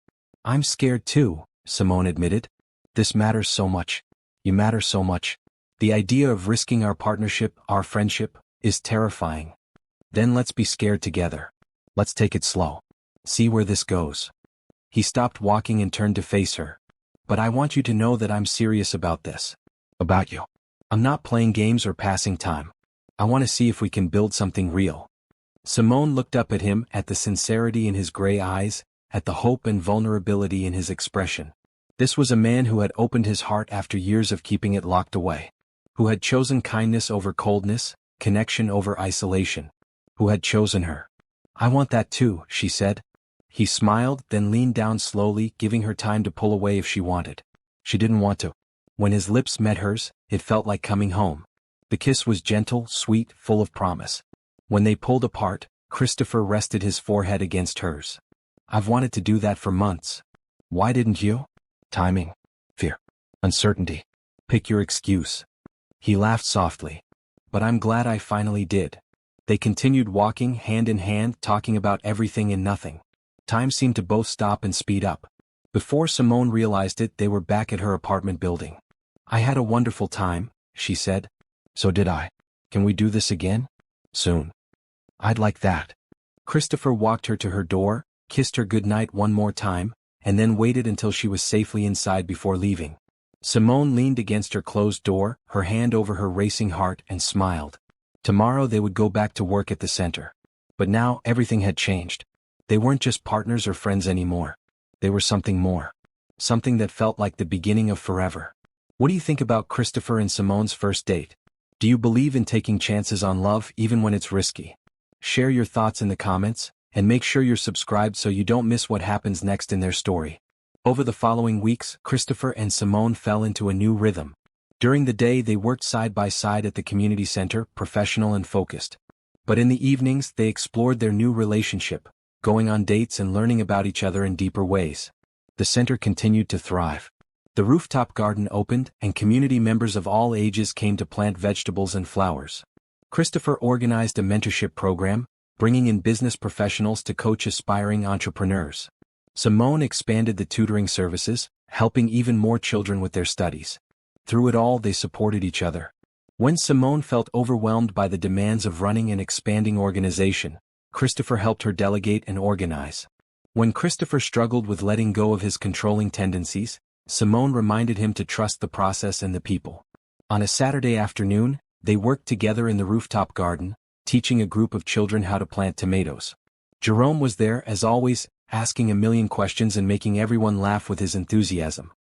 I'm scared too, Simone admitted. This matters so much. You matter so much. The idea of risking our partnership, our friendship, is terrifying. Then let's be scared together. Let's take it slow. See where this goes. He stopped walking and turned to face her. But I want you to know that I'm serious about this. About you. I'm not playing games or passing time. I want to see if we can build something real. Simone looked up at him, at the sincerity in his gray eyes, at the hope and vulnerability in his expression. This was a man who had opened his heart after years of keeping it locked away. Who had chosen kindness over coldness, connection over isolation. Who had chosen her. I want that too, she said. He smiled, then leaned down slowly, giving her time to pull away if she wanted. She didn't want to. When his lips met hers, it felt like coming home. The kiss was gentle, sweet, full of promise. When they pulled apart, Christopher rested his forehead against hers. I've wanted to do that for months. Why didn't you? Timing. Fear. Uncertainty. Pick your excuse. He laughed softly. But I'm glad I finally did. They continued walking hand in hand, talking about everything and nothing. Time seemed to both stop and speed up. Before Simone realized it, they were back at her apartment building. I had a wonderful time, she said. So did I. Can we do this again? Soon. I'd like that. Christopher walked her to her door, kissed her goodnight one more time, and then waited until she was safely inside before leaving. Simone leaned against her closed door, her hand over her racing heart, and smiled. Tomorrow they would go back to work at the center. But now everything had changed. They weren't just partners or friends anymore. They were something more. Something that felt like the beginning of forever. What do you think about Christopher and Simone's first date? Do you believe in taking chances on love even when it's risky? Share your thoughts in the comments, and make sure you're subscribed so you don't miss what happens next in their story. Over the following weeks, Christopher and Simone fell into a new rhythm. During the day they worked side by side at the community center, professional and focused. But in the evenings they explored their new relationship, going on dates and learning about each other in deeper ways. The center continued to thrive. The rooftop garden opened, and community members of all ages came to plant vegetables and flowers. Christopher organized a mentorship program, bringing in business professionals to coach aspiring entrepreneurs. Simone expanded the tutoring services, helping even more children with their studies. Through it all they supported each other. When Simone felt overwhelmed by the demands of running an expanding organization, Christopher helped her delegate and organize. When Christopher struggled with letting go of his controlling tendencies, Simone reminded him to trust the process and the people. On a Saturday afternoon, they worked together in the rooftop garden, teaching a group of children how to plant tomatoes. Jerome was there, as always, asking a million questions and making everyone laugh with his enthusiasm.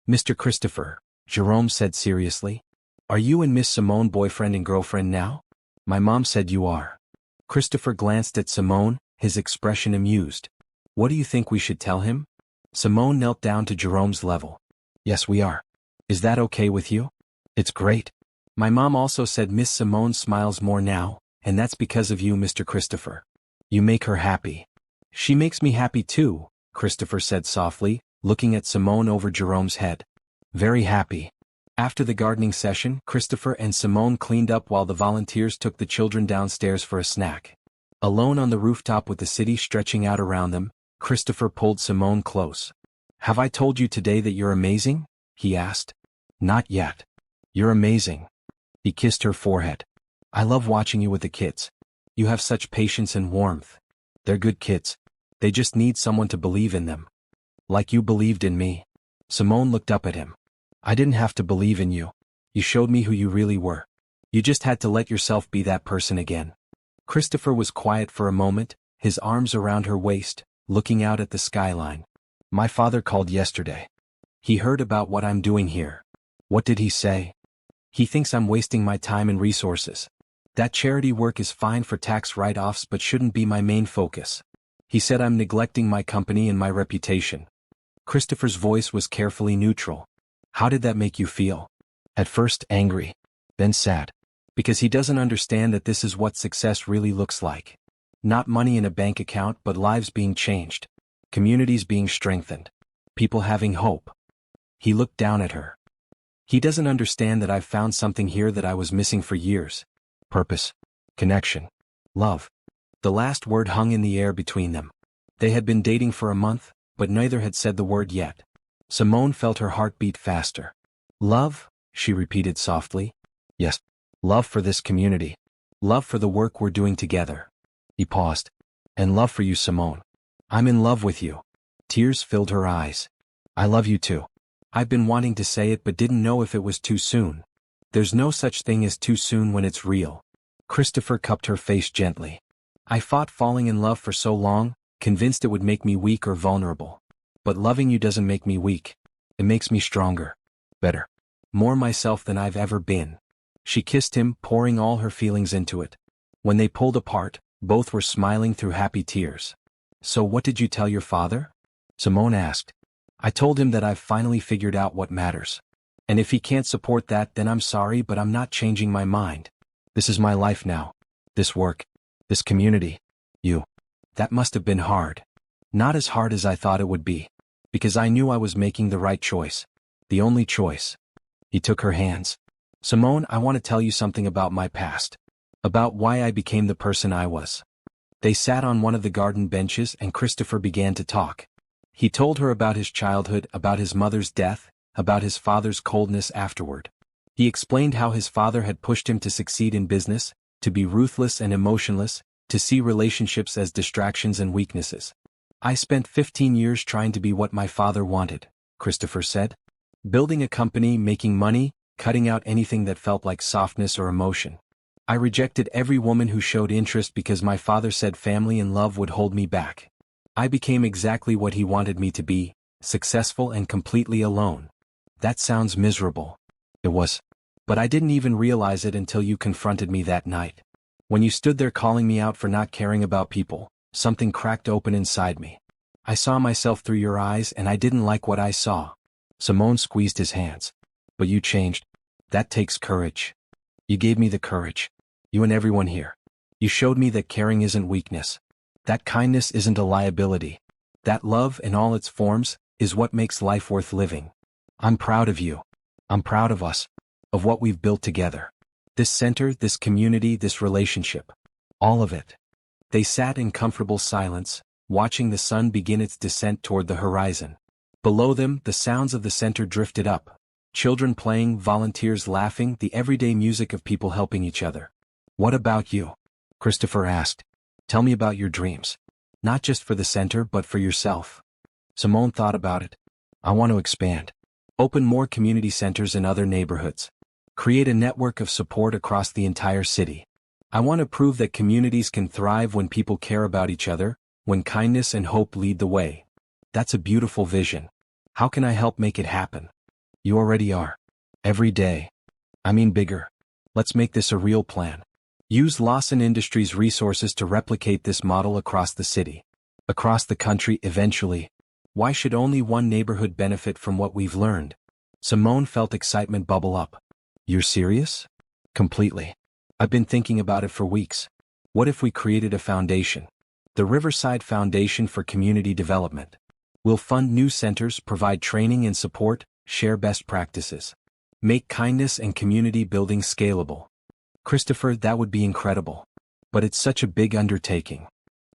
Mr. Christopher, Jerome said seriously, are you and Miss Simone boyfriend and girlfriend now? My mom said you are. Christopher glanced at Simone, his expression amused. What do you think we should tell him? Simone knelt down to Jerome's level. Yes, we are. Is that okay with you? It's great. My mom also said Miss Simone smiles more now, and that's because of you, Mr. Christopher. You make her happy. She makes me happy too, Christopher said softly, looking at Simone over Jerome's head. Very happy. After the gardening session, Christopher and Simone cleaned up while the volunteers took the children downstairs for a snack. Alone on the rooftop with the city stretching out around them, Christopher pulled Simone close. Have I told you today that you're amazing? He asked. Not yet. You're amazing. He kissed her forehead. I love watching you with the kids. You have such patience and warmth. They're good kids. They just need someone to believe in them. Like you believed in me. Simone looked up at him. I didn't have to believe in you. You showed me who you really were. You just had to let yourself be that person again. Christopher was quiet for a moment, his arms around her waist, looking out at the skyline. My father called yesterday. He heard about what I'm doing here. What did he say? He thinks I'm wasting my time and resources. That charity work is fine for tax write-offs but shouldn't be my main focus. He said I'm neglecting my company and my reputation. Christopher's voice was carefully neutral. How did that make you feel? At first angry, then sad. Because he doesn't understand that this is what success really looks like. Not money in a bank account but lives being changed. Communities being strengthened. People having hope. He looked down at her. He doesn't understand that I've found something here that I was missing for years. purpose, connection, love. The last word hung in the air between them. They had been dating for a month, but neither had said the word yet. Simone felt her heart beat faster. Love, she repeated softly. Yes, love for this community. Love for the work we're doing together. He paused. And love for you, Simone. I'm in love with you. Tears filled her eyes. I love you too. I've been wanting to say it but didn't know if it was too soon. There's no such thing as too soon when it's real. Christopher cupped her face gently. I fought falling in love for so long, convinced it would make me weak or vulnerable. But loving you doesn't make me weak. It makes me stronger. Better. More myself than I've ever been. She kissed him, pouring all her feelings into it. When they pulled apart, both were smiling through happy tears. So what did you tell your father? Simone asked. I told him that I've finally figured out what matters. And if he can't support that, then I'm sorry, but I'm not changing my mind. This is my life now. This work. This community. You. That must have been hard. Not as hard as I thought it would be. Because I knew I was making the right choice. The only choice. He took her hands. Simone, I want to tell you something about my past. About why I became the person I was. They sat on one of the garden benches and Christopher began to talk. He told her about his childhood, about his mother's death, about his father's coldness afterward. He explained how his father had pushed him to succeed in business, to be ruthless and emotionless, to see relationships as distractions and weaknesses. I spent 15 years trying to be what my father wanted, Christopher said. Building a company, making money, cutting out anything that felt like softness or emotion. I rejected every woman who showed interest because my father said family and love would hold me back. I became exactly what he wanted me to be, successful and completely alone. That sounds miserable. It was. But I didn't even realize it until you confronted me that night. When you stood there calling me out for not caring about people, something cracked open inside me. I saw myself through your eyes and I didn't like what I saw. Simone squeezed his hands. But you changed. That takes courage. You gave me the courage. You and everyone here. You showed me that caring isn't weakness. That kindness isn't a liability. That love in all its forms is what makes life worth living. I'm proud of you. I'm proud of us. Of what we've built together. This center, this community, this relationship. All of it. They sat in comfortable silence, watching the sun begin its descent toward the horizon. Below them, the sounds of the center drifted up. Children playing, volunteers laughing, the everyday music of people helping each other. What about you? Christopher asked. Tell me about your dreams. Not just for the center, but for yourself. Simone thought about it. I want to expand. Open more community centers in other neighborhoods. Create a network of support across the entire city. I want to prove that communities can thrive when people care about each other, when kindness and hope lead the way. That's a beautiful vision. How can I help make it happen? You already are. Every day. I mean bigger. Let's make this a real plan. Use Lawson Industries' resources to replicate this model across the city. Across the country eventually. Why should only one neighborhood benefit from what we've learned? Simone felt excitement bubble up. You're serious? Completely. I've been thinking about it for weeks. What if we created a foundation? The Riverside Foundation for Community Development. We'll fund new centers, provide training and support, share best practices. Make kindness and community building scalable. Christopher, that would be incredible. But it's such a big undertaking.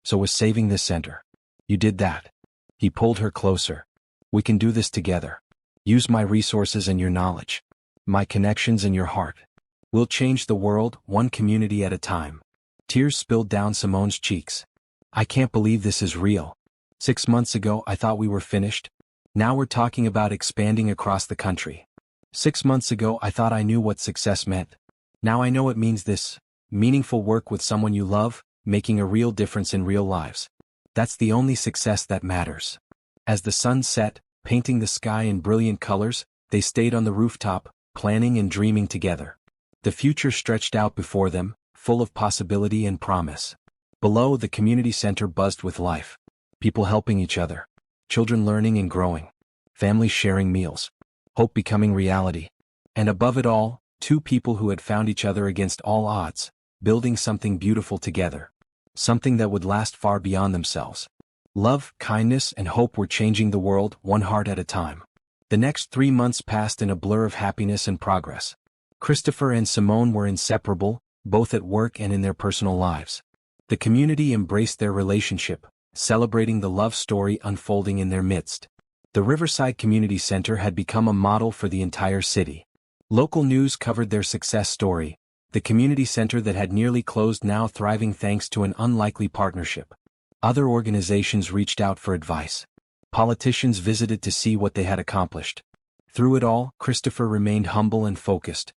So was saving this center. You did that. He pulled her closer. We can do this together. Use my resources and your knowledge. My connections and your heart. We'll change the world, one community at a time. Tears spilled down Simone's cheeks. I can't believe this is real. 6 months ago I thought we were finished. Now we're talking about expanding across the country. 6 months ago I thought I knew what success meant. Now I know it means this. Meaningful work with someone you love, making a real difference in real lives. That's the only success that matters. As the sun set, painting the sky in brilliant colors, they stayed on the rooftop, planning and dreaming together. The future stretched out before them, full of possibility and promise. Below, the community center buzzed with life. People helping each other. Children learning and growing. Families sharing meals. Hope becoming reality. And above it all, two people who had found each other against all odds, building something beautiful together. Something that would last far beyond themselves. Love, kindness, and hope were changing the world, one heart at a time. The next 3 months passed in a blur of happiness and progress. Christopher and Simone were inseparable, both at work and in their personal lives. The community embraced their relationship, celebrating the love story unfolding in their midst. The Riverside Community Center had become a model for the entire city. Local news covered their success story, the community center that had nearly closed now thriving thanks to an unlikely partnership. Other organizations reached out for advice. Politicians visited to see what they had accomplished. Through it all, Christopher remained humble and focused.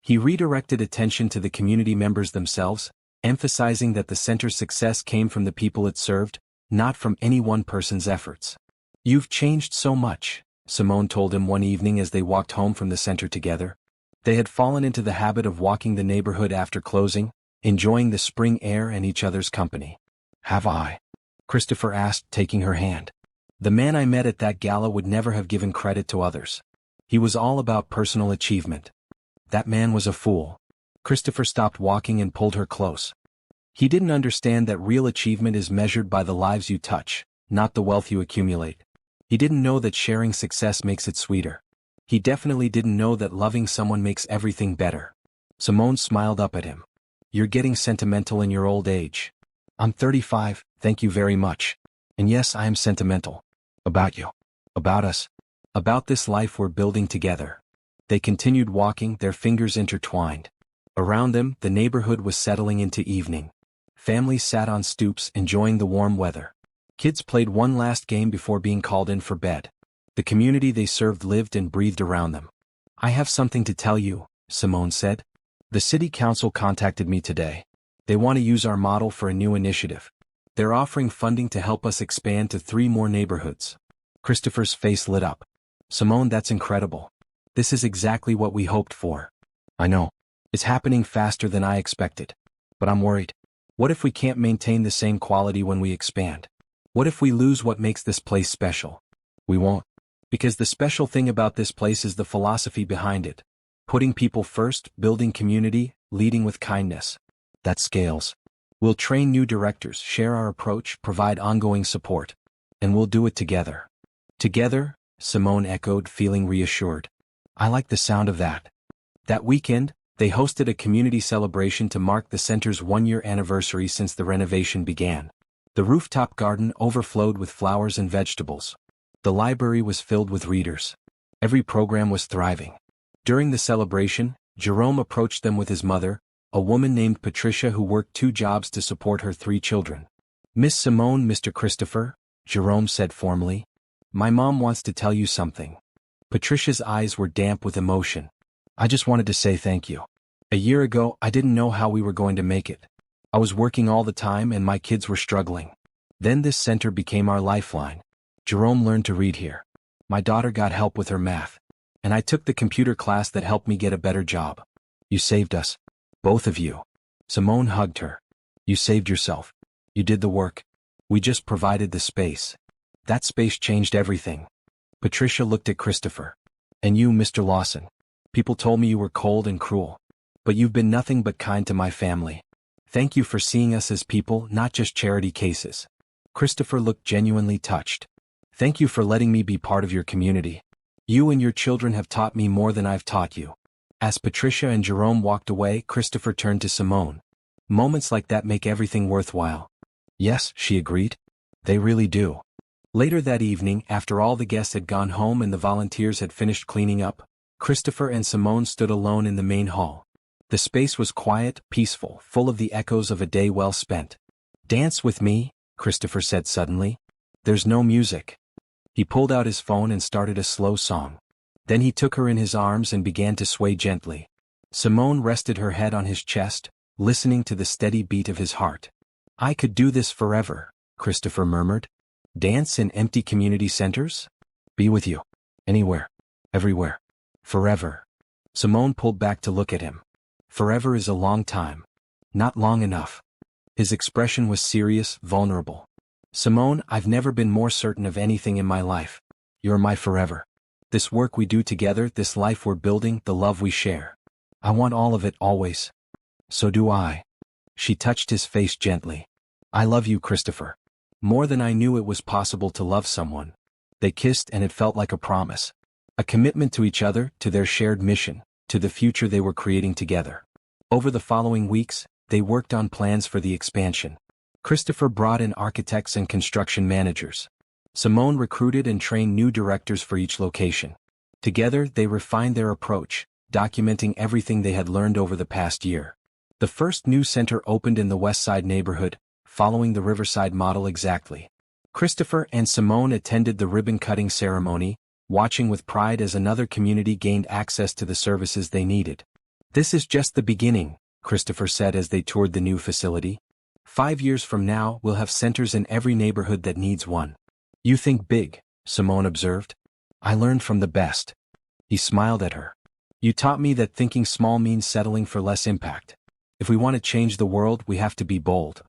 He redirected attention to the community members themselves, emphasizing that the center's success came from the people it served, not from any one person's efforts. "You've changed so much," Simone told him one evening as they walked home from the center together. They had fallen into the habit of walking the neighborhood after closing, enjoying the spring air and each other's company. "Have I?" Christopher asked, taking her hand. "The man I met at that gala would never have given credit to others. He was all about personal achievement." "That man was a fool." Christopher stopped walking and pulled her close. He didn't understand that real achievement is measured by the lives you touch, not the wealth you accumulate. He didn't know that sharing success makes it sweeter. He definitely didn't know that loving someone makes everything better. Simone smiled up at him. "You're getting sentimental in your old age." "I'm 35, thank you very much. And yes, I am sentimental. About you. About us. About this life we're building together." They continued walking, their fingers intertwined. Around them, the neighborhood was settling into evening. Families sat on stoops, enjoying the warm weather. Kids played one last game before being called in for bed. The community they served lived and breathed around them. "I have something to tell you," Simone said. "The city council contacted me today. They want to use our model for a new initiative. They're offering funding to help us expand to 3 more neighborhoods." Christopher's face lit up. "Simone, that's incredible. This is exactly what we hoped for." "I know. It's happening faster than I expected. But I'm worried. What if we can't maintain the same quality when we expand? What if we lose what makes this place special?" "We won't. Because the special thing about this place is the philosophy behind it. Putting people first, building community, leading with kindness. That scales. We'll train new directors, share our approach, provide ongoing support. And we'll do it together." "Together?" Simone echoed, feeling reassured. "I like the sound of that." That weekend, they hosted a community celebration to mark the center's 1-year anniversary since the renovation began. The rooftop garden overflowed with flowers and vegetables. The library was filled with readers. Every program was thriving. During the celebration, Jerome approached them with his mother, a woman named Patricia who worked 2 jobs to support her 3 children. "Miss Simone, Mr. Christopher," Jerome said formally, "my mom wants to tell you something." Patricia's eyes were damp with emotion. "I just wanted to say thank you. A year ago, I didn't know how we were going to make it. I was working all the time and my kids were struggling. Then this center became our lifeline. Jerome learned to read here. My daughter got help with her math. And I took the computer class that helped me get a better job. You saved us. Both of you." Simone hugged her. "You saved yourself. You did the work. We just provided the space. That space changed everything." Patricia looked at Christopher. "And you, Mr. Lawson. People told me you were cold and cruel. But you've been nothing but kind to my family. Thank you for seeing us as people, not just charity cases." Christopher looked genuinely touched. "Thank you for letting me be part of your community. You and your children have taught me more than I've taught you." As Patricia and Jerome walked away, Christopher turned to Simone. "Moments like that make everything worthwhile." "Yes," she agreed. "They really do." Later that evening, after all the guests had gone home and the volunteers had finished cleaning up, Christopher and Simone stood alone in the main hall. The space was quiet, peaceful, full of the echoes of a day well spent. "Dance with me," Christopher said suddenly. "There's no music." He pulled out his phone and started a slow song. Then he took her in his arms and began to sway gently. Simone rested her head on his chest, listening to the steady beat of his heart. "I could do this forever," Christopher murmured. "Dance in empty community centers? Be with you. Anywhere. Everywhere. Forever." Simone pulled back to look at him. "Forever is a long time. Not long enough." His expression was serious, vulnerable. "Simone, I've never been more certain of anything in my life. You're my forever. This work we do together, this life we're building, the love we share. I want all of it always." "So do I." She touched his face gently. "I love you, Christopher. More than I knew it was possible to love someone." They kissed and it felt like a promise. A commitment to each other, to their shared mission, to the future they were creating together. Over the following weeks, they worked on plans for the expansion. Christopher brought in architects and construction managers. Simone recruited and trained new directors for each location. Together, they refined their approach, documenting everything they had learned over the past year. The first new center opened in the West Side neighborhood, following the Riverside model exactly. Christopher and Simone attended the ribbon-cutting ceremony, watching with pride as another community gained access to the services they needed. "This is just the beginning," Christopher said as they toured the new facility. "5 years from now, we'll have centers in every neighborhood that needs one." "You think big," Simone observed. "I learned from the best." He smiled at her. "You taught me that thinking small means settling for less impact. If we want to change the world, we have to be bold."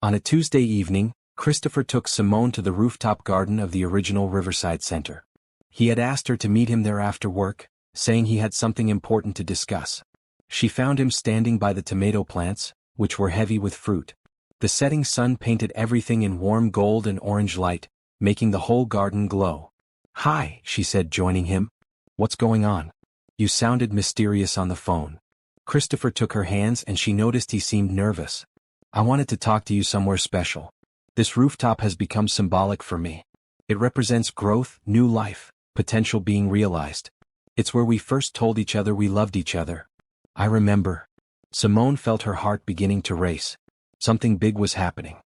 On a Tuesday evening, Christopher took Simone to the rooftop garden of the original Riverside Center. He had asked her to meet him there after work, saying he had something important to discuss. She found him standing by the tomato plants, which were heavy with fruit. The setting sun painted everything in warm gold and orange light, making the whole garden glow. "Hi," she said, joining him. "What's going on? You sounded mysterious on the phone." Christopher took her hands and she noticed he seemed nervous. "I wanted to talk to you somewhere special. This rooftop has become symbolic for me. It represents growth, new life, potential being realized. It's where we first told each other we loved each other." "I remember." Simone felt her heart beginning to race. Something big was happening.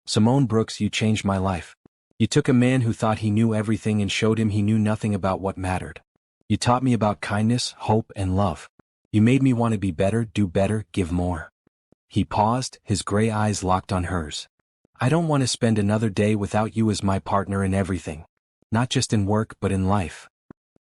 "Simone Brooks, you changed my life. You took a man who thought he knew everything and showed him he knew nothing about what mattered. You taught me about kindness, hope, and love. You made me want to be better, do better, give more." He paused, his gray eyes locked on hers. "I don't want to spend another day without you as my partner in everything. Not just in work but in life."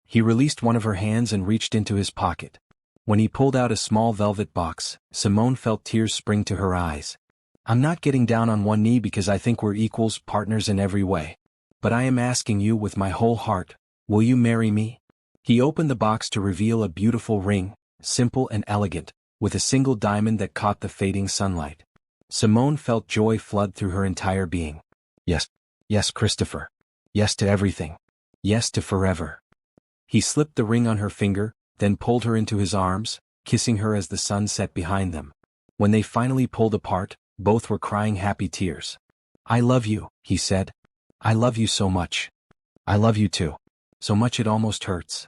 He released one of her hands and reached into his pocket. When he pulled out a small velvet box, Simone felt tears spring to her eyes. "I'm not getting down on one knee because I think we're equals, partners in every way. But I am asking you with my whole heart, will you marry me?" He opened the box to reveal a beautiful ring, simple and elegant, with a single diamond that caught the fading sunlight. Simone felt joy flood through her entire being. "Yes. Yes, Christopher. Yes to everything. Yes to forever." He slipped the ring on her finger, then pulled her into his arms, kissing her as the sun set behind them. When they finally pulled apart, both were crying happy tears. "I love you," he said. "I love you so much." "I love you too. So much it almost hurts."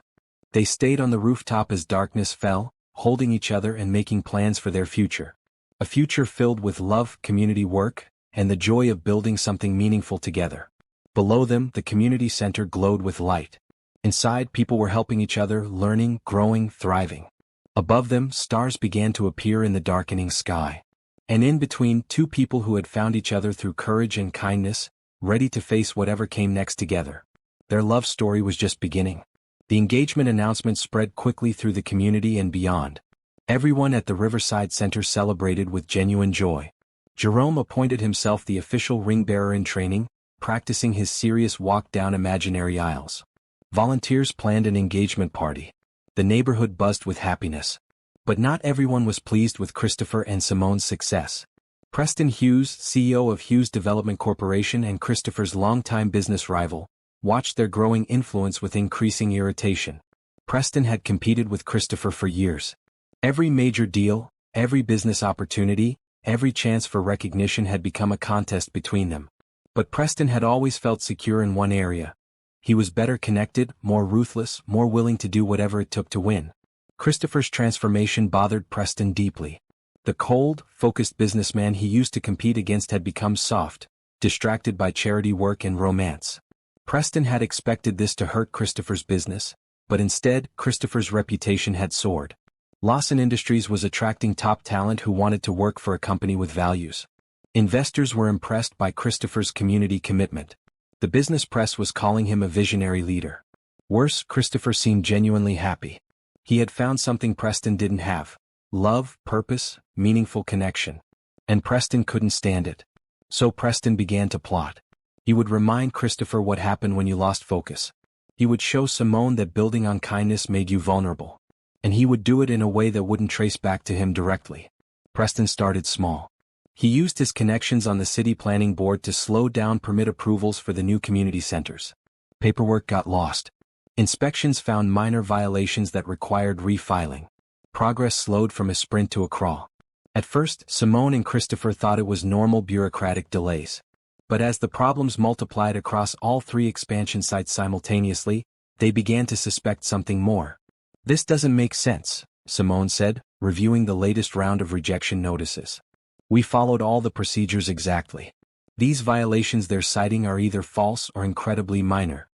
They stayed on the rooftop as darkness fell, holding each other and making plans for their future. A future filled with love, community work, and the joy of building something meaningful together. Below them, the community center glowed with light. Inside, people were helping each other, learning, growing, thriving. Above them, stars began to appear in the darkening sky. And in between, two people who had found each other through courage and kindness, ready to face whatever came next together. Their love story was just beginning. The engagement announcement spread quickly through the community and beyond. Everyone at the Riverside Center celebrated with genuine joy. Jerome appointed himself the official ring bearer in training, practicing his serious walk down imaginary aisles. Volunteers planned an engagement party. The neighborhood buzzed with happiness. But not everyone was pleased with Christopher and Simone's success. Preston Hughes, CEO of Hughes Development Corporation and Christopher's longtime business rival, watched their growing influence with increasing irritation. Preston had competed with Christopher for years. Every major deal, every business opportunity, every chance for recognition had become a contest between them. But Preston had always felt secure in one area. He was better connected, more ruthless, more willing to do whatever it took to win. Christopher's transformation bothered Preston deeply. The cold, focused businessman he used to compete against had become soft, distracted by charity work and romance. Preston had expected this to hurt Christopher's business, but instead, Christopher's reputation had soared. Lawson Industries was attracting top talent who wanted to work for a company with values. Investors were impressed by Christopher's community commitment. The business press was calling him a visionary leader. Worse, Christopher seemed genuinely happy. He had found something Preston didn't have: love, purpose, meaningful connection. And Preston couldn't stand it. So Preston began to plot. He would remind Christopher what happened when you lost focus. He would show Simone that building on kindness made you vulnerable. And he would do it in a way that wouldn't trace back to him directly. Preston started small. He used his connections on the city planning board to slow down permit approvals for the new community centers. Paperwork got lost. Inspections found minor violations that required refiling. Progress slowed from a sprint to a crawl. At first, Simone and Christopher thought it was normal bureaucratic delays. But as the problems multiplied across all 3 expansion sites simultaneously, they began to suspect something more. "This doesn't make sense," Simone said, reviewing the latest round of rejection notices. "We followed all the procedures exactly. These violations they're citing are either false or incredibly minor."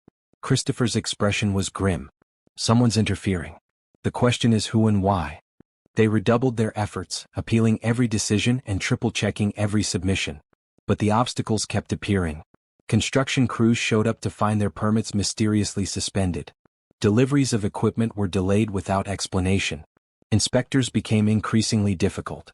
Christopher's expression was grim. "Someone's interfering. The question is who and why." They redoubled their efforts, appealing every decision and triple-checking every submission. But the obstacles kept appearing. Construction crews showed up to find their permits mysteriously suspended. Deliveries of equipment were delayed without explanation. Inspectors became increasingly difficult.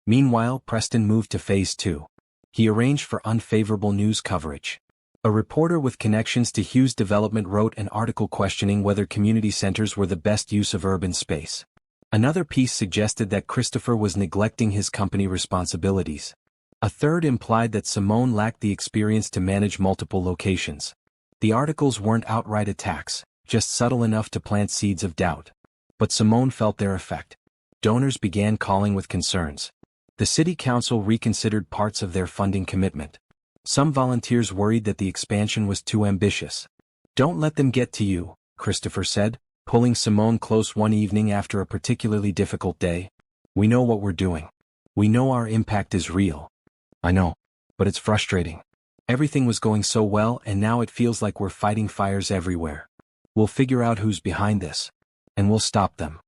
Meanwhile, Preston moved to Phase 2. He arranged for unfavorable news coverage. A reporter with connections to Hughes Development wrote an article questioning whether community centers were the best use of urban space. Another piece suggested that Christopher was neglecting his company responsibilities. A third implied that Simone lacked the experience to manage multiple locations. The articles weren't outright attacks, just subtle enough to plant seeds of doubt. But Simone felt their effect. Donors began calling with concerns. The city council reconsidered parts of their funding commitment. Some volunteers worried that the expansion was too ambitious. "Don't let them get to you," Christopher said, pulling Simone close one evening after a particularly difficult day. "We know what we're doing. We know our impact is real." "I know. But it's frustrating. Everything was going so well and now it feels like we're fighting fires everywhere. We'll figure out who's behind this. And we'll stop them."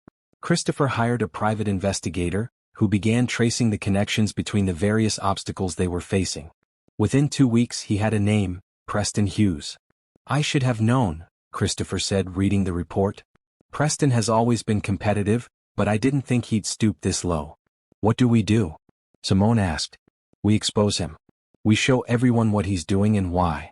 Christopher hired a private investigator, who began tracing the connections between the various obstacles they were facing. Within 2 weeks he had a name, Preston Hughes. "I should have known," Christopher said, reading the report. "Preston has always been competitive, but I didn't think he'd stoop this low." "What do we do?" Simone asked. "We expose him. We show everyone what he's doing and why."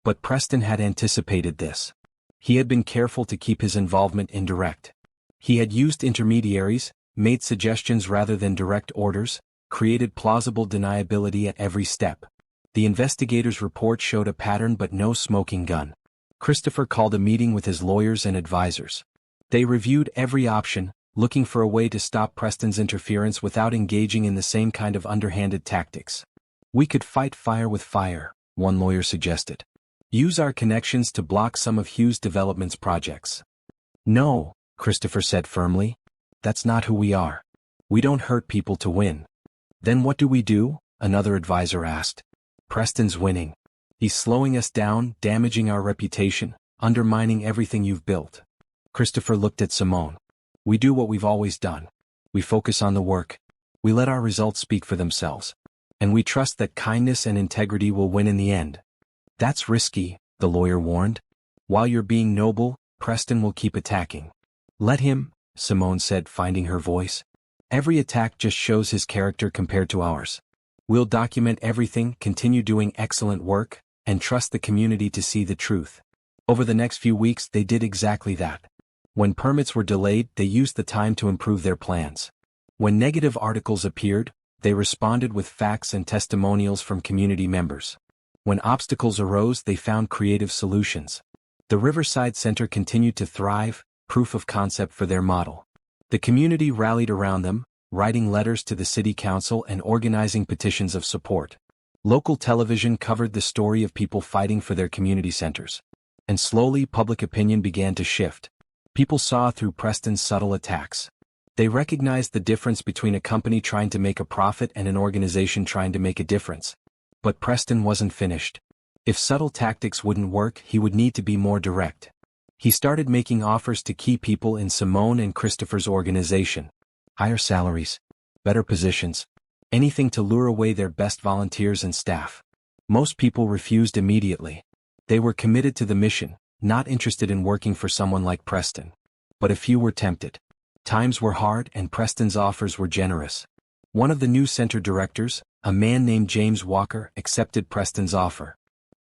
But Preston had anticipated this. He had been careful to keep his involvement indirect. He had used intermediaries, made suggestions rather than direct orders, created plausible deniability at every step. The investigator's report showed a pattern but no smoking gun. Christopher called a meeting with his lawyers and advisors. They reviewed every option, looking for a way to stop Preston's interference without engaging in the same kind of underhanded tactics. "We could fight fire with fire," one lawyer suggested. "Use our connections to block some of Hughes Development's projects." "No," Christopher said firmly. "That's not who we are. We don't hurt people to win." "Then what do we do?" another advisor asked. "Preston's winning. He's slowing us down, damaging our reputation, undermining everything you've built." Christopher looked at Simone. "We do what we've always done. We focus on the work. We let our results speak for themselves. And we trust that kindness and integrity will win in the end." "That's risky," the lawyer warned. "While you're being noble, Preston will keep attacking." "Let him," Simone said, finding her voice. "Every attack just shows his character compared to ours. We'll document everything, continue doing excellent work, and trust the community to see the truth." Over the next few weeks they did exactly that. When permits were delayed, they used the time to improve their plans. When negative articles appeared, they responded with facts and testimonials from community members. When obstacles arose, they found creative solutions. The Riverside Center continued to thrive, proof of concept for their model. The community rallied around them, writing letters to the city council and organizing petitions of support. Local television covered the story of people fighting for their community centers. And slowly public opinion began to shift. People saw through Preston's subtle attacks. They recognized the difference between a company trying to make a profit and an organization trying to make a difference. But Preston wasn't finished. If subtle tactics wouldn't work, he would need to be more direct. He started making offers to key people in Simone and Christopher's organization. Higher salaries, better positions, anything to lure away their best volunteers and staff. Most people refused immediately. They were committed to the mission, not interested in working for someone like Preston. But a few were tempted. Times were hard and Preston's offers were generous. One of the new center directors, a man named James Walker, accepted Preston's offer.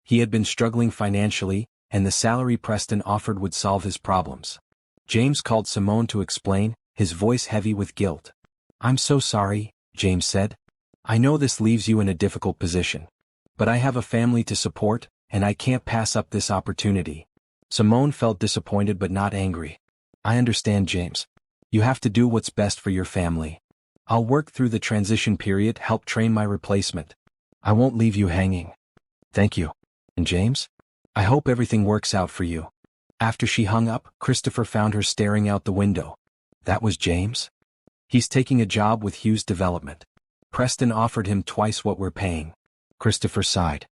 He had been struggling financially, and the salary Preston offered would solve his problems. James called Simone to explain, his voice heavy with guilt. "I'm so sorry," James said. "I know this leaves you in a difficult position. But I have a family to support, and I can't pass up this opportunity." Simone felt disappointed but not angry. "I understand, James. You have to do what's best for your family. I'll work through the transition period, help train my replacement. I won't leave you hanging. Thank you. And James? I hope everything works out for you. After she hung up, Christopher found her staring out the window. That was James? He's taking a job with Hughes Development. Preston offered him twice what we're paying. Christopher sighed.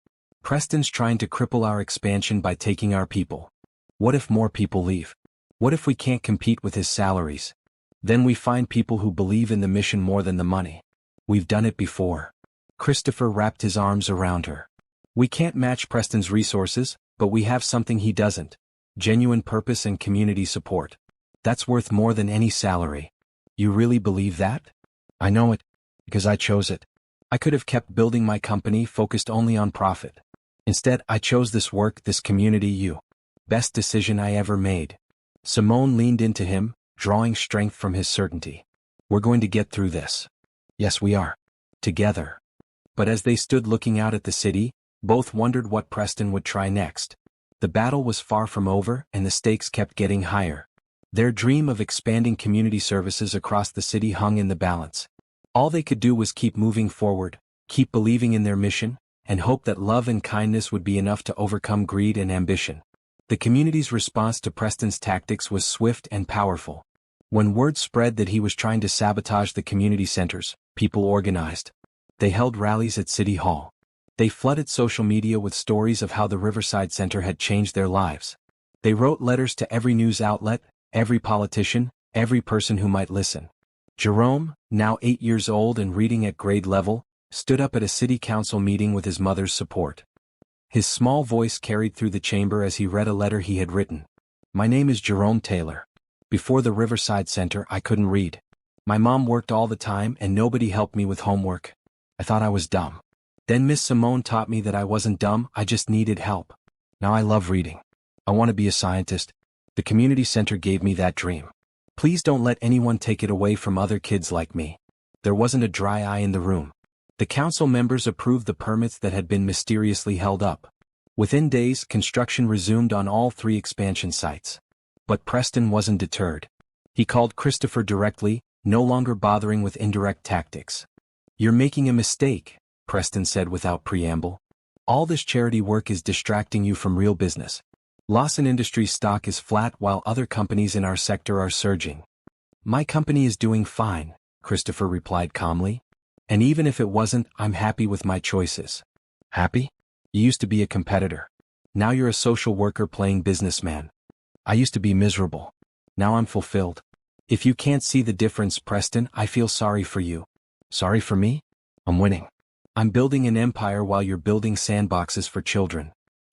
Preston's trying to cripple our expansion by taking our people. What if more people leave? What if we can't compete with his salaries? Then we find people who believe in the mission more than the money. We've done it before. Christopher wrapped his arms around her. We can't match Preston's resources, but we have something he doesn't. Genuine purpose and community support. That's worth more than any salary. You really believe that? I know it, because I chose it. I could have kept building my company focused only on profit. Instead, I chose this work, this community. You. Best decision I ever made. Simone leaned into him, drawing strength from his certainty. We're going to get through this. Yes, we are. Together. But as they stood looking out at the city, both wondered what Preston would try next. The battle was far from over, and the stakes kept getting higher. Their dream of expanding community services across the city hung in the balance. All they could do was keep moving forward, keep believing in their mission, and hope that love and kindness would be enough to overcome greed and ambition. The community's response to Preston's tactics was swift and powerful. When word spread that he was trying to sabotage the community centers, people organized. They held rallies at City Hall. They flooded social media with stories of how the Riverside Center had changed their lives. They wrote letters to every news outlet, every politician, every person who might listen. Jerome, now 8 years old and reading at grade level, stood up at a city council meeting with his mother's support. His small voice carried through the chamber as he read a letter he had written. My name is Jerome Taylor. Before the Riverside Center, I couldn't read. My mom worked all the time and nobody helped me with homework. I thought I was dumb. Then Miss Simone taught me that I wasn't dumb, I just needed help. Now I love reading. I want to be a scientist. The community center gave me that dream. Please don't let anyone take it away from other kids like me. There wasn't a dry eye in the room. The council members approved the permits that had been mysteriously held up. Within days, construction resumed on all 3 expansion sites. But Preston wasn't deterred. He called Christopher directly, no longer bothering with indirect tactics. You're making a mistake, Preston said without preamble. All this charity work is distracting you from real business. Lawson Industries stock is flat while other companies in our sector are surging. My company is doing fine, Christopher replied calmly. And even if it wasn't, I'm happy with my choices. Happy? You used to be a competitor. Now you're a social worker playing businessman. I used to be miserable. Now I'm fulfilled. If you can't see the difference, Preston, I feel sorry for you. Sorry for me? I'm winning. I'm building an empire while you're building sandboxes for children.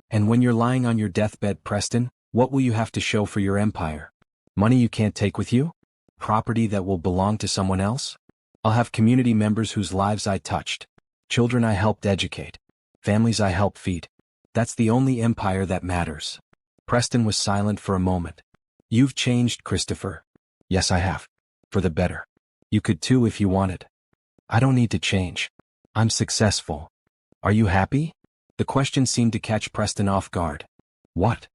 And when you're lying on your deathbed, Preston, what will you have to show for your empire? Money you can't take with you? Property that will belong to someone else? I'll have community members whose lives I touched. Children I helped educate. Families I helped feed. That's the only empire that matters. Preston was silent for a moment. You've changed, Christopher. Yes, I have. For the better. You could too if you wanted. I don't need to change. I'm successful. Are you happy? The question seemed to catch Preston off guard. What?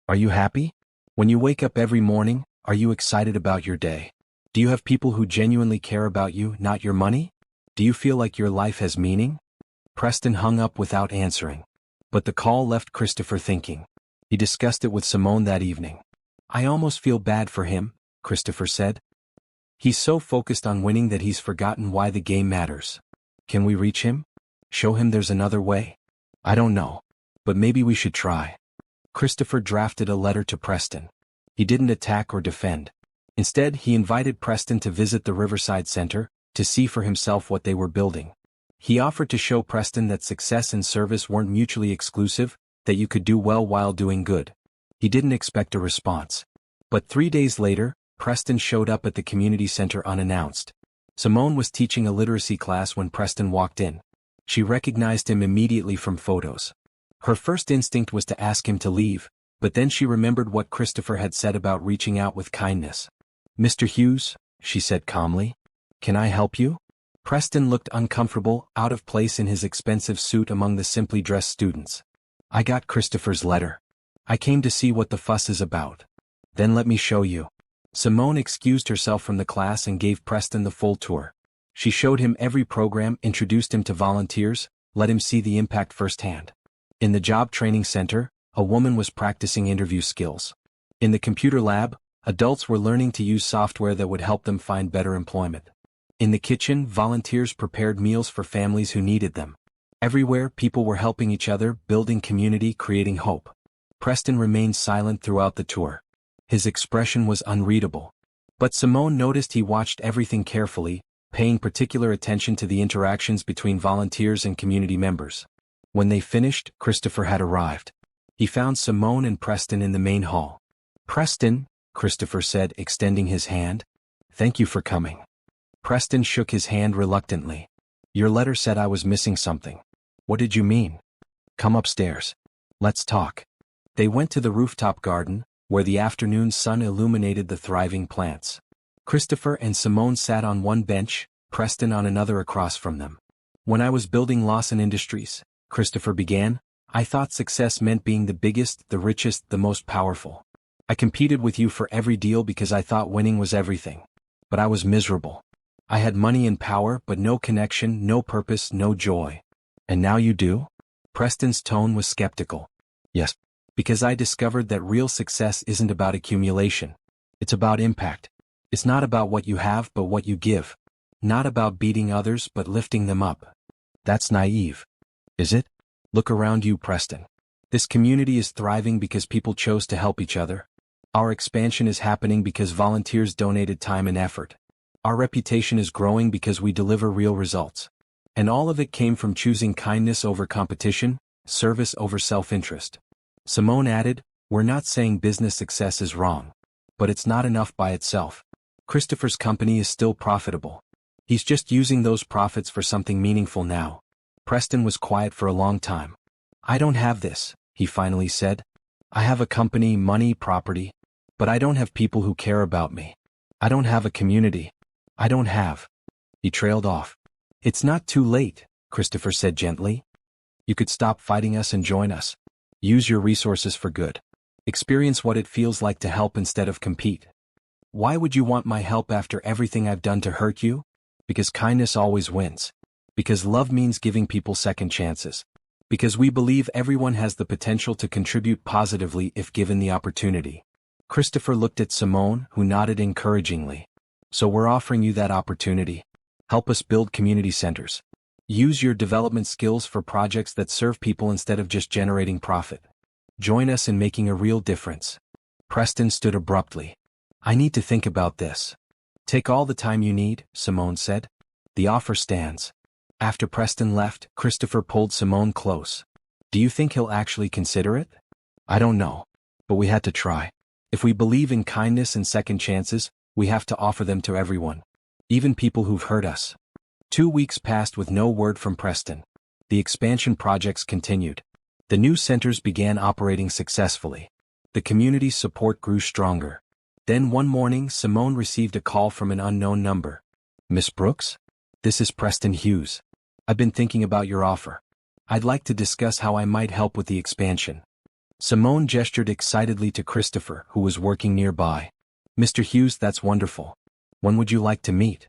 Are you happy? When you wake up every morning, are you excited about your day? Do you have people who genuinely care about you, not your money? Do you feel like your life has meaning? Preston hung up without answering. But the call left Christopher thinking. He discussed it with Simone that evening. I almost feel bad for him, Christopher said. He's so focused on winning that he's forgotten why the game matters. Can we reach him? Show him there's another way? I don't know. But maybe we should try. Christopher drafted a letter to Preston. He didn't attack or defend. Instead, he invited Preston to visit the Riverside Center, to see for himself what they were building. He offered to show Preston that success and service weren't mutually exclusive, that you could do well while doing good. He didn't expect a response. But 3 days later, Preston showed up at the community center unannounced. Simone was teaching a literacy class when Preston walked in. She recognized him immediately from photos. Her first instinct was to ask him to leave, but then she remembered what Christopher had said about reaching out with kindness. Mr. Hughes, she said calmly, can I help you? Preston looked uncomfortable, out of place in his expensive suit among the simply dressed students. I got Christopher's letter. I came to see what the fuss is about. Then let me show you. Simone excused herself from the class and gave Preston the full tour. She showed him every program, introduced him to volunteers, let him see the impact firsthand. In the job training center, a woman was practicing interview skills. In the computer lab, adults were learning to use software that would help them find better employment. In the kitchen, volunteers prepared meals for families who needed them. Everywhere, people were helping each other, building community, creating hope. Preston remained silent throughout the tour. His expression was unreadable. But Simone noticed he watched everything carefully, paying particular attention to the interactions between volunteers and community members. When they finished, Christopher had arrived. He found Simone and Preston in the main hall. "Preston," Christopher said, extending his hand. "Thank you for coming." Preston shook his hand reluctantly. "Your letter said I was missing something. What did you mean? Come upstairs. Let's talk." They went to the rooftop garden, where the afternoon sun illuminated the thriving plants. Christopher and Simone sat on one bench, Preston on another across from them. "When I was building Lawson Industries," Christopher began, "I thought success meant being the biggest, the richest, the most powerful. I competed with you for every deal because I thought winning was everything. But I was miserable. I had money and power, but no connection, no purpose, no joy. And now you do?" Preston's tone was skeptical. "Yes. Because I discovered that real success isn't about accumulation. It's about impact. It's not about what you have but what you give. Not about beating others but lifting them up." "That's naive. Is it? Look around you, Preston. This community is thriving because people chose to help each other. Our expansion is happening because volunteers donated time and effort. Our reputation is growing because we deliver real results. And all of it came from choosing kindness over competition, service over self-interest." Simone added, "We're not saying business success is wrong. But it's not enough by itself. Christopher's company is still profitable. He's just using those profits for something meaningful now." Preston was quiet for a long time. "I don't have this," he finally said. "I have a company, money, property. But I don't have people who care about me. I don't have a community. I don't have." He trailed off. "It's not too late," Christopher said gently. "You could stop fighting us and join us. Use your resources for good. Experience what it feels like to help instead of compete." "Why would you want my help after everything I've done to hurt you?" "Because kindness always wins. Because love means giving people second chances. Because we believe everyone has the potential to contribute positively if given the opportunity." Christopher looked at Simone, who nodded encouragingly. "So we're offering you that opportunity. Help us build community centers. Use your development skills for projects that serve people instead of just generating profit. Join us in making a real difference." Preston stood abruptly. "I need to think about this." "Take all the time you need," Simone said. "The offer stands." After Preston left, Christopher pulled Simone close. "Do you think he'll actually consider it?" "I don't know. But we had to try. If we believe in kindness and second chances, we have to offer them to everyone. Even people who've hurt us." 2 weeks passed with no word from Preston. The expansion projects continued. The new centers began operating successfully. The community's support grew stronger. Then one morning, Simone received a call from an unknown number. "Miss Brooks? This is Preston Hughes. I've been thinking about your offer. I'd like to discuss how I might help with the expansion." Simone gestured excitedly to Christopher, who was working nearby. "Mr. Hughes, that's wonderful. When would you like to meet?"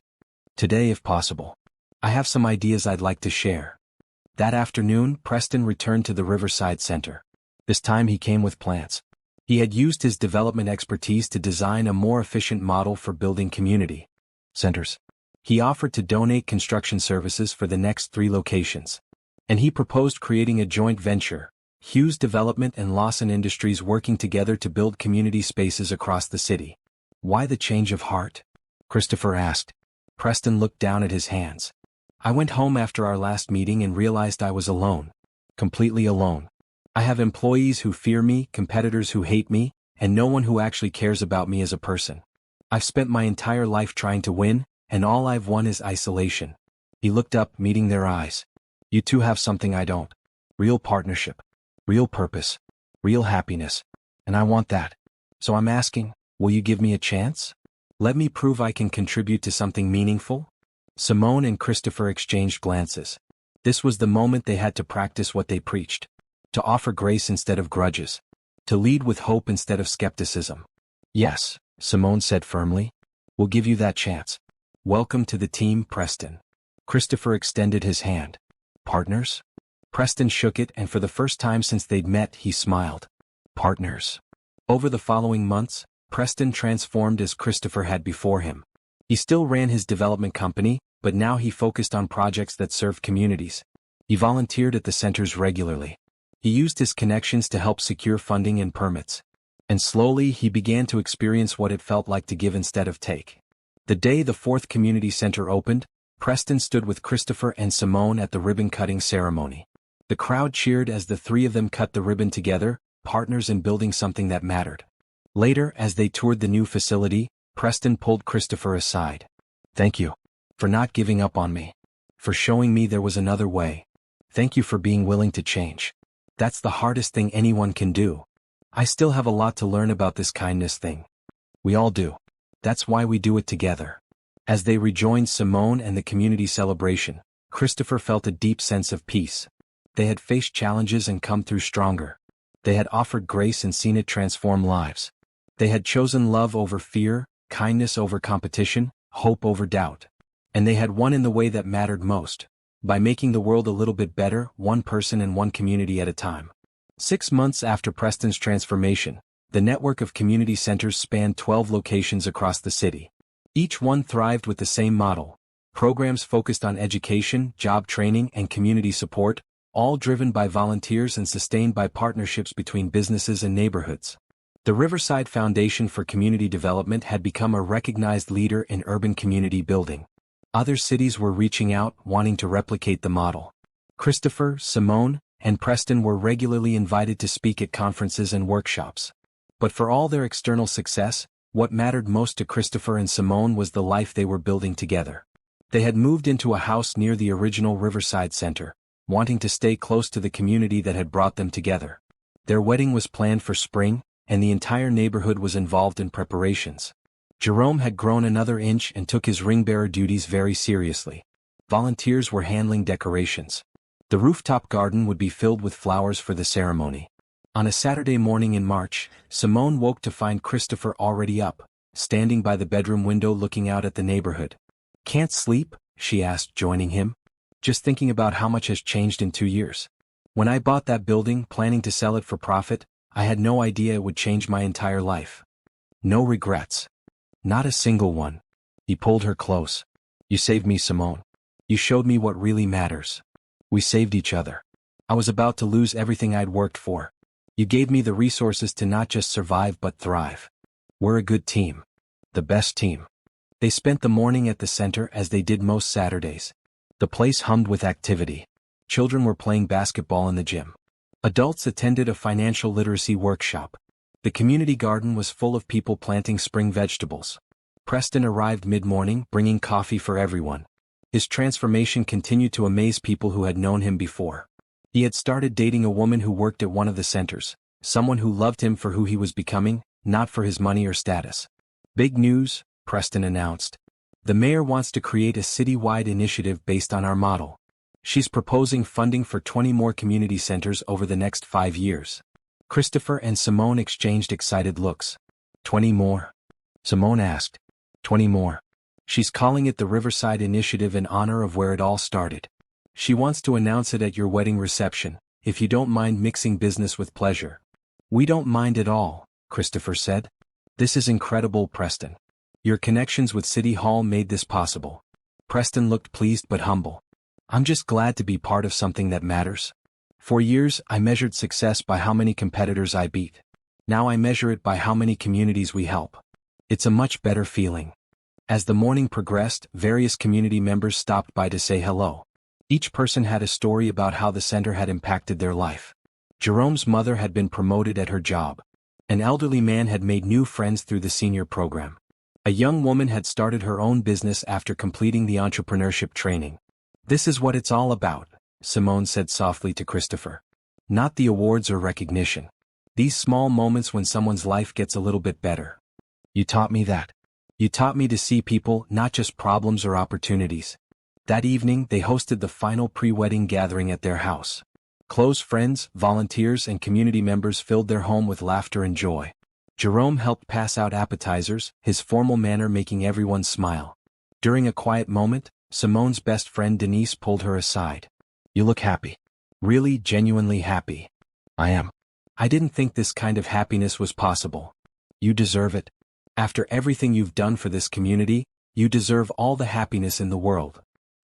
"Today if possible. I have some ideas I'd like to share." That afternoon, Preston returned to the Riverside Center. This time he came with plans. He had used his development expertise to design a more efficient model for building community centers. He offered to donate construction services for the next 3 locations. And he proposed creating a joint venture, Hughes Development and Lawson Industries working together to build community spaces across the city. "Why the change of heart?" Christopher asked. Preston looked down at his hands. "I went home after our last meeting and realized I was alone. Completely alone. I have employees who fear me, competitors who hate me, and no one who actually cares about me as a person. I've spent my entire life trying to win, and all I've won is isolation." He looked up, meeting their eyes. "You two have something I don't. Real partnership. Real purpose. Real happiness. And I want that. So I'm asking, will you give me a chance? Let me prove I can contribute to something meaningful?" Simone and Christopher exchanged glances. This was the moment they had to practice what they preached. To offer grace instead of grudges. To lead with hope instead of skepticism. "Yes," Simone said firmly. "We'll give you that chance. Welcome to the team, Preston." Christopher extended his hand. Partners? Preston shook it, and for the first time since they'd met, he smiled. Partners. Over the following months, Preston transformed as Christopher had before him. He still ran his development company, but now he focused on projects that served communities. He volunteered at the centers regularly. He used his connections to help secure funding and permits. And slowly he began to experience what it felt like to give instead of take. The day the fourth community center opened, Preston stood with Christopher and Simone at the ribbon-cutting ceremony. The crowd cheered as the three of them cut the ribbon together, partners in building something that mattered. Later, as they toured the new facility, Preston pulled Christopher aside. Thank you. For not giving up on me. For showing me there was another way. Thank you for being willing to change. That's the hardest thing anyone can do. I still have a lot to learn about this kindness thing. We all do. That's why we do it together. As they rejoined Simone and the community celebration, Christopher felt a deep sense of peace. They had faced challenges and come through stronger. They had offered grace and seen it transform lives. They had chosen love over fear, kindness over competition, hope over doubt. And they had won in the way that mattered most, by making the world a little bit better, one person and one community at a time. 6 months after Preston's transformation, the network of community centers spanned 12 locations across the city. Each one thrived with the same model. Programs focused on education, job training, and community support, all driven by volunteers and sustained by partnerships between businesses and neighborhoods. The Riverside Foundation for Community Development had become a recognized leader in urban community building. Other cities were reaching out, wanting to replicate the model. Christopher, Simone, and Preston were regularly invited to speak at conferences and workshops. But for all their external success, what mattered most to Christopher and Simone was the life they were building together. They had moved into a house near the original Riverside Center, wanting to stay close to the community that had brought them together. Their wedding was planned for spring, and the entire neighborhood was involved in preparations. Jerome had grown another inch and took his ring-bearer duties very seriously. Volunteers were handling decorations. The rooftop garden would be filled with flowers for the ceremony. On a Saturday morning in March, Simone woke to find Christopher already up, standing by the bedroom window looking out at the neighborhood. "Can't sleep?" she asked, joining him. "Just thinking about how much has changed in 2 years. When I bought that building, planning to sell it for profit, I had no idea it would change my entire life. No regrets. Not a single one." He pulled her close. "You saved me, Simone. You showed me what really matters. We saved each other. I was about to lose everything I'd worked for. You gave me the resources to not just survive but thrive. We're a good team. The best team." They spent the morning at the center as they did most Saturdays. The place hummed with activity. Children were playing basketball in the gym. Adults attended a financial literacy workshop. The community garden was full of people planting spring vegetables. Preston arrived mid-morning, bringing coffee for everyone. His transformation continued to amaze people who had known him before. He had started dating a woman who worked at one of the centers, someone who loved him for who he was becoming, not for his money or status. "Big news," Preston announced. "The mayor wants to create a citywide initiative based on our model. She's proposing funding for 20 more community centers over the next 5 years." Christopher and Simone exchanged excited looks. 20 more? Simone asked. 20 more. She's calling it the Riverside Initiative in honor of where it all started. She wants to announce it at your wedding reception, if you don't mind mixing business with pleasure. "We don't mind at all," Christopher said. "This is incredible, Preston. Your connections with City Hall made this possible." Preston looked pleased but humble. "I'm just glad to be part of something that matters. For years, I measured success by how many competitors I beat. Now I measure it by how many communities we help. It's a much better feeling." As the morning progressed, various community members stopped by to say hello. Each person had a story about how the center had impacted their life. Jerome's mother had been promoted at her job. An elderly man had made new friends through the senior program. A young woman had started her own business after completing the entrepreneurship training. "This is what it's all about," Simone said softly to Christopher. "Not the awards or recognition. These small moments when someone's life gets a little bit better. You taught me that. You taught me to see people, not just problems or opportunities." That evening, they hosted the final pre-wedding gathering at their house. Close friends, volunteers, and community members filled their home with laughter and joy. Jerome helped pass out appetizers, his formal manner making everyone smile. During a quiet moment, Simone's best friend Denise pulled her aside. You look happy. Really, genuinely happy. I am. I didn't think this kind of happiness was possible. You deserve it. After everything you've done for this community, you deserve all the happiness in the world.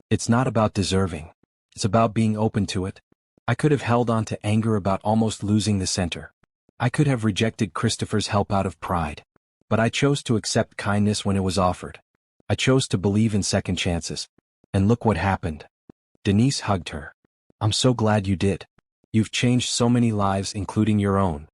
It's not about deserving. It's about being open to it. I could have held on to anger about almost losing the center. I could have rejected Christopher's help out of pride. But I chose to accept kindness when it was offered. I chose to believe in second chances. And look what happened. Denise hugged her. I'm so glad you did. You've changed so many lives, including your own.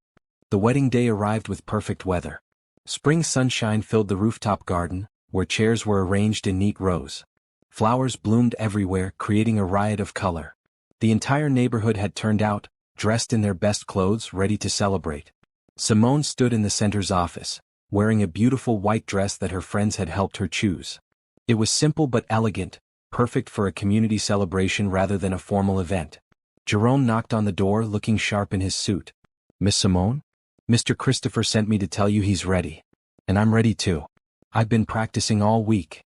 The wedding day arrived with perfect weather. Spring sunshine filled the rooftop garden, where chairs were arranged in neat rows. Flowers bloomed everywhere, creating a riot of color. The entire neighborhood had turned out, dressed in their best clothes, ready to celebrate. Simone stood in the center's office, wearing a beautiful white dress that her friends had helped her choose. It was simple but elegant, perfect for a community celebration rather than a formal event. Jerome knocked on the door, looking sharp in his suit. Miss Simone? Mr. Christopher sent me to tell you he's ready. And I'm ready too. I've been practicing all week.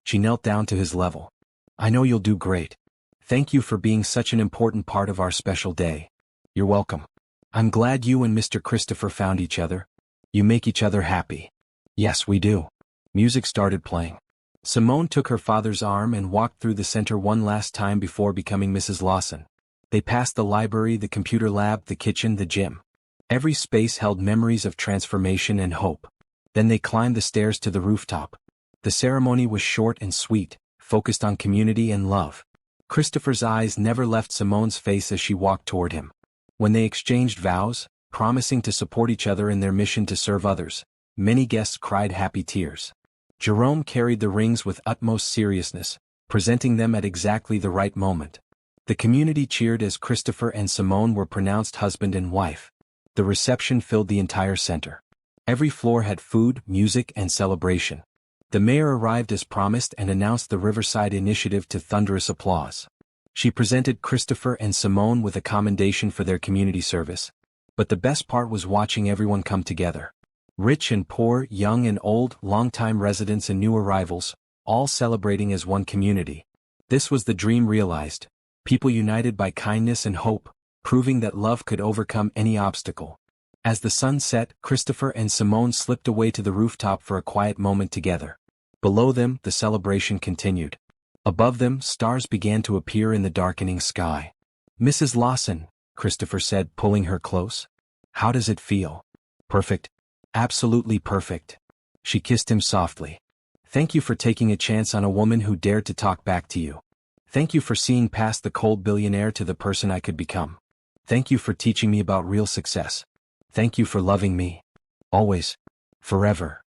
She knelt down to his level. I know you'll do great. Thank you for being such an important part of our special day. You're welcome. I'm glad you and Mr. Christopher found each other. You make each other happy. Yes, we do. Music started playing. Simone took her father's arm and walked through the center one last time before becoming Mrs. Lawson. They passed the library, the computer lab, the kitchen, the gym. Every space held memories of transformation and hope. Then they climbed the stairs to the rooftop. The ceremony was short and sweet, focused on community and love. Christopher's eyes never left Simone's face as she walked toward him. When they exchanged vows, promising to support each other in their mission to serve others, many guests cried happy tears. Jerome carried the rings with utmost seriousness, presenting them at exactly the right moment. The community cheered as Christopher and Simone were pronounced husband and wife. The reception filled the entire center. Every floor had food, music, and celebration. The mayor arrived as promised and announced the Riverside Initiative to thunderous applause. She presented Christopher and Simone with a commendation for their community service. But the best part was watching everyone come together. Rich and poor, young and old, longtime residents and new arrivals, all celebrating as one community. This was the dream realized. People united by kindness and hope, proving that love could overcome any obstacle. As the sun set, Christopher and Simone slipped away to the rooftop for a quiet moment together. Below them, the celebration continued. Above them, stars began to appear in the darkening sky. Mrs. Lawson, Christopher said, pulling her close. How does it feel? Perfect. Absolutely perfect. She kissed him softly. Thank you for taking a chance on a woman who dared to talk back to you. Thank you for seeing past the cold billionaire to the person I could become. Thank you for teaching me about real success. Thank you for loving me. Always. Forever.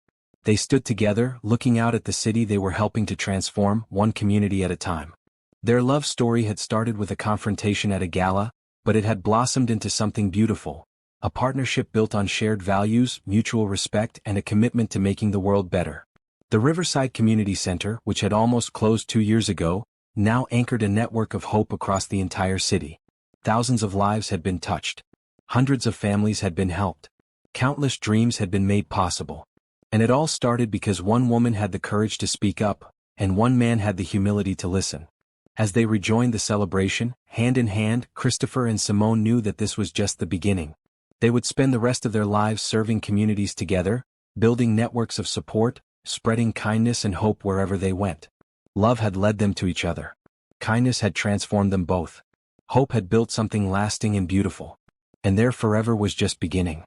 They stood together, looking out at the city they were helping to transform, one community at a time. Their love story had started with a confrontation at a gala, but it had blossomed into something beautiful. A partnership built on shared values, mutual respect, and a commitment to making the world better. The Riverside Community Center, which had almost closed 2 years ago, now anchored a network of hope across the entire city. Thousands of lives had been touched. Hundreds of families had been helped. Countless dreams had been made possible. And it all started because one woman had the courage to speak up, and one man had the humility to listen. As they rejoined the celebration, hand in hand, Christopher and Simone knew that this was just the beginning. They would spend the rest of their lives serving communities together, building networks of support, spreading kindness and hope wherever they went. Love had led them to each other. Kindness had transformed them both. Hope had built something lasting and beautiful. And their forever was just beginning.